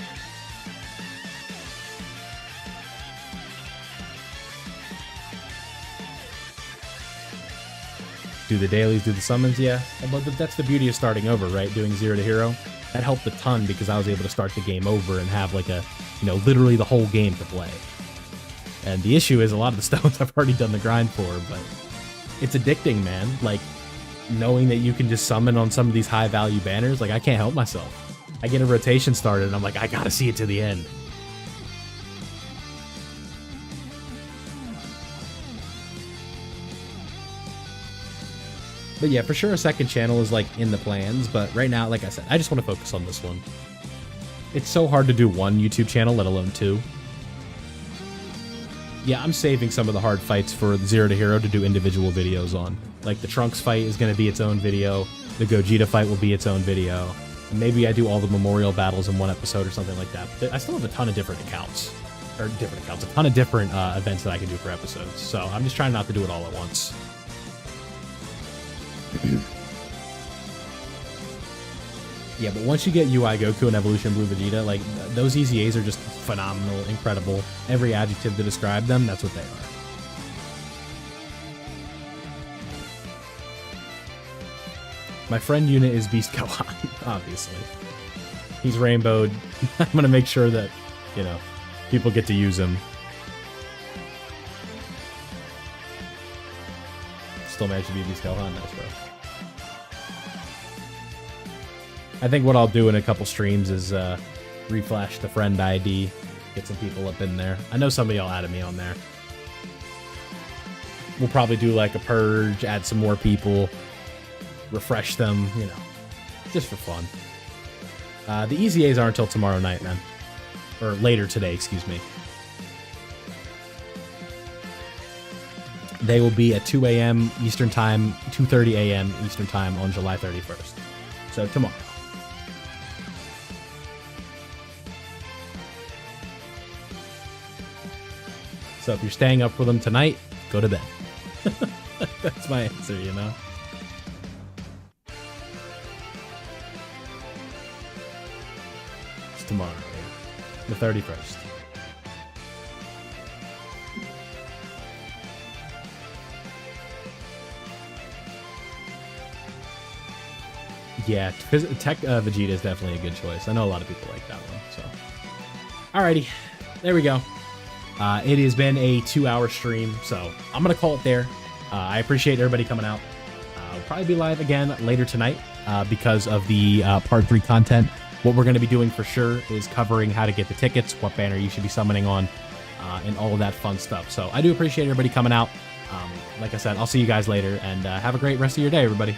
Do the dailies, do the summons, yeah. But that's the beauty of starting over, right? Doing 0 to hero. That helped a ton because I was able to start the game over and have like a, you know, literally the whole game to play. And the issue is a lot of the stones I've already done the grind for, but it's addicting, man. Like, knowing that you can just summon on some of these high value banners, like I can't help myself. I get a rotation started and I'm like, I gotta see it to the end. But yeah, for sure a second channel is like in the plans, but right now, like I said, I just want to focus on this one. It's so hard to do one YouTube channel, let alone two. Yeah, I'm saving some of the hard fights for 0 to hero to do individual videos on. Like the Trunks fight is going to be its own video, the Gogeta fight will be its own video, and maybe I do all the memorial battles in one episode or something like that. But I still have a ton of different accounts, a ton of different events that I can do for episodes, so I'm just trying not to do it all at once. Yeah, but once you get UI Goku and Evolution Blue Vegeta, like, those EZAs are just phenomenal, incredible. Every adjective to describe them, that's what they are. My friend unit is Beast Gohan, obviously. He's rainbowed. I'm gonna make sure that, you know, people get to use him. Still managed to be Beast Gohan, nice, bro. I think what I'll do in a couple streams is reflash the friend ID, get some people up in there. I know some of y'all added me on there. We'll probably do like a purge, add some more people, refresh them, you know, just for fun. The EZAs aren't until tomorrow night, man. Or later today, excuse me. They will be at 2 a.m. Eastern Time, 2:30 a.m. Eastern Time on July 31st. So tomorrow. So if you're staying up for them tonight, go to bed. That's my answer, you know? It's tomorrow, the 31st. Yeah, Tech Vegeta is definitely a good choice. I know a lot of people like that one, so. Alrighty, there we go. It has been a 2-hour stream, so I'm going to call it there. I appreciate everybody coming out. I'll probably be live again later tonight because of the Part 3 content what we're going to be doing for sure is covering how to get the tickets, what banner you should be summoning on, and all of that fun stuff. So I do appreciate everybody coming out. Like I said, I'll see you guys later, and have a great rest of your day, everybody.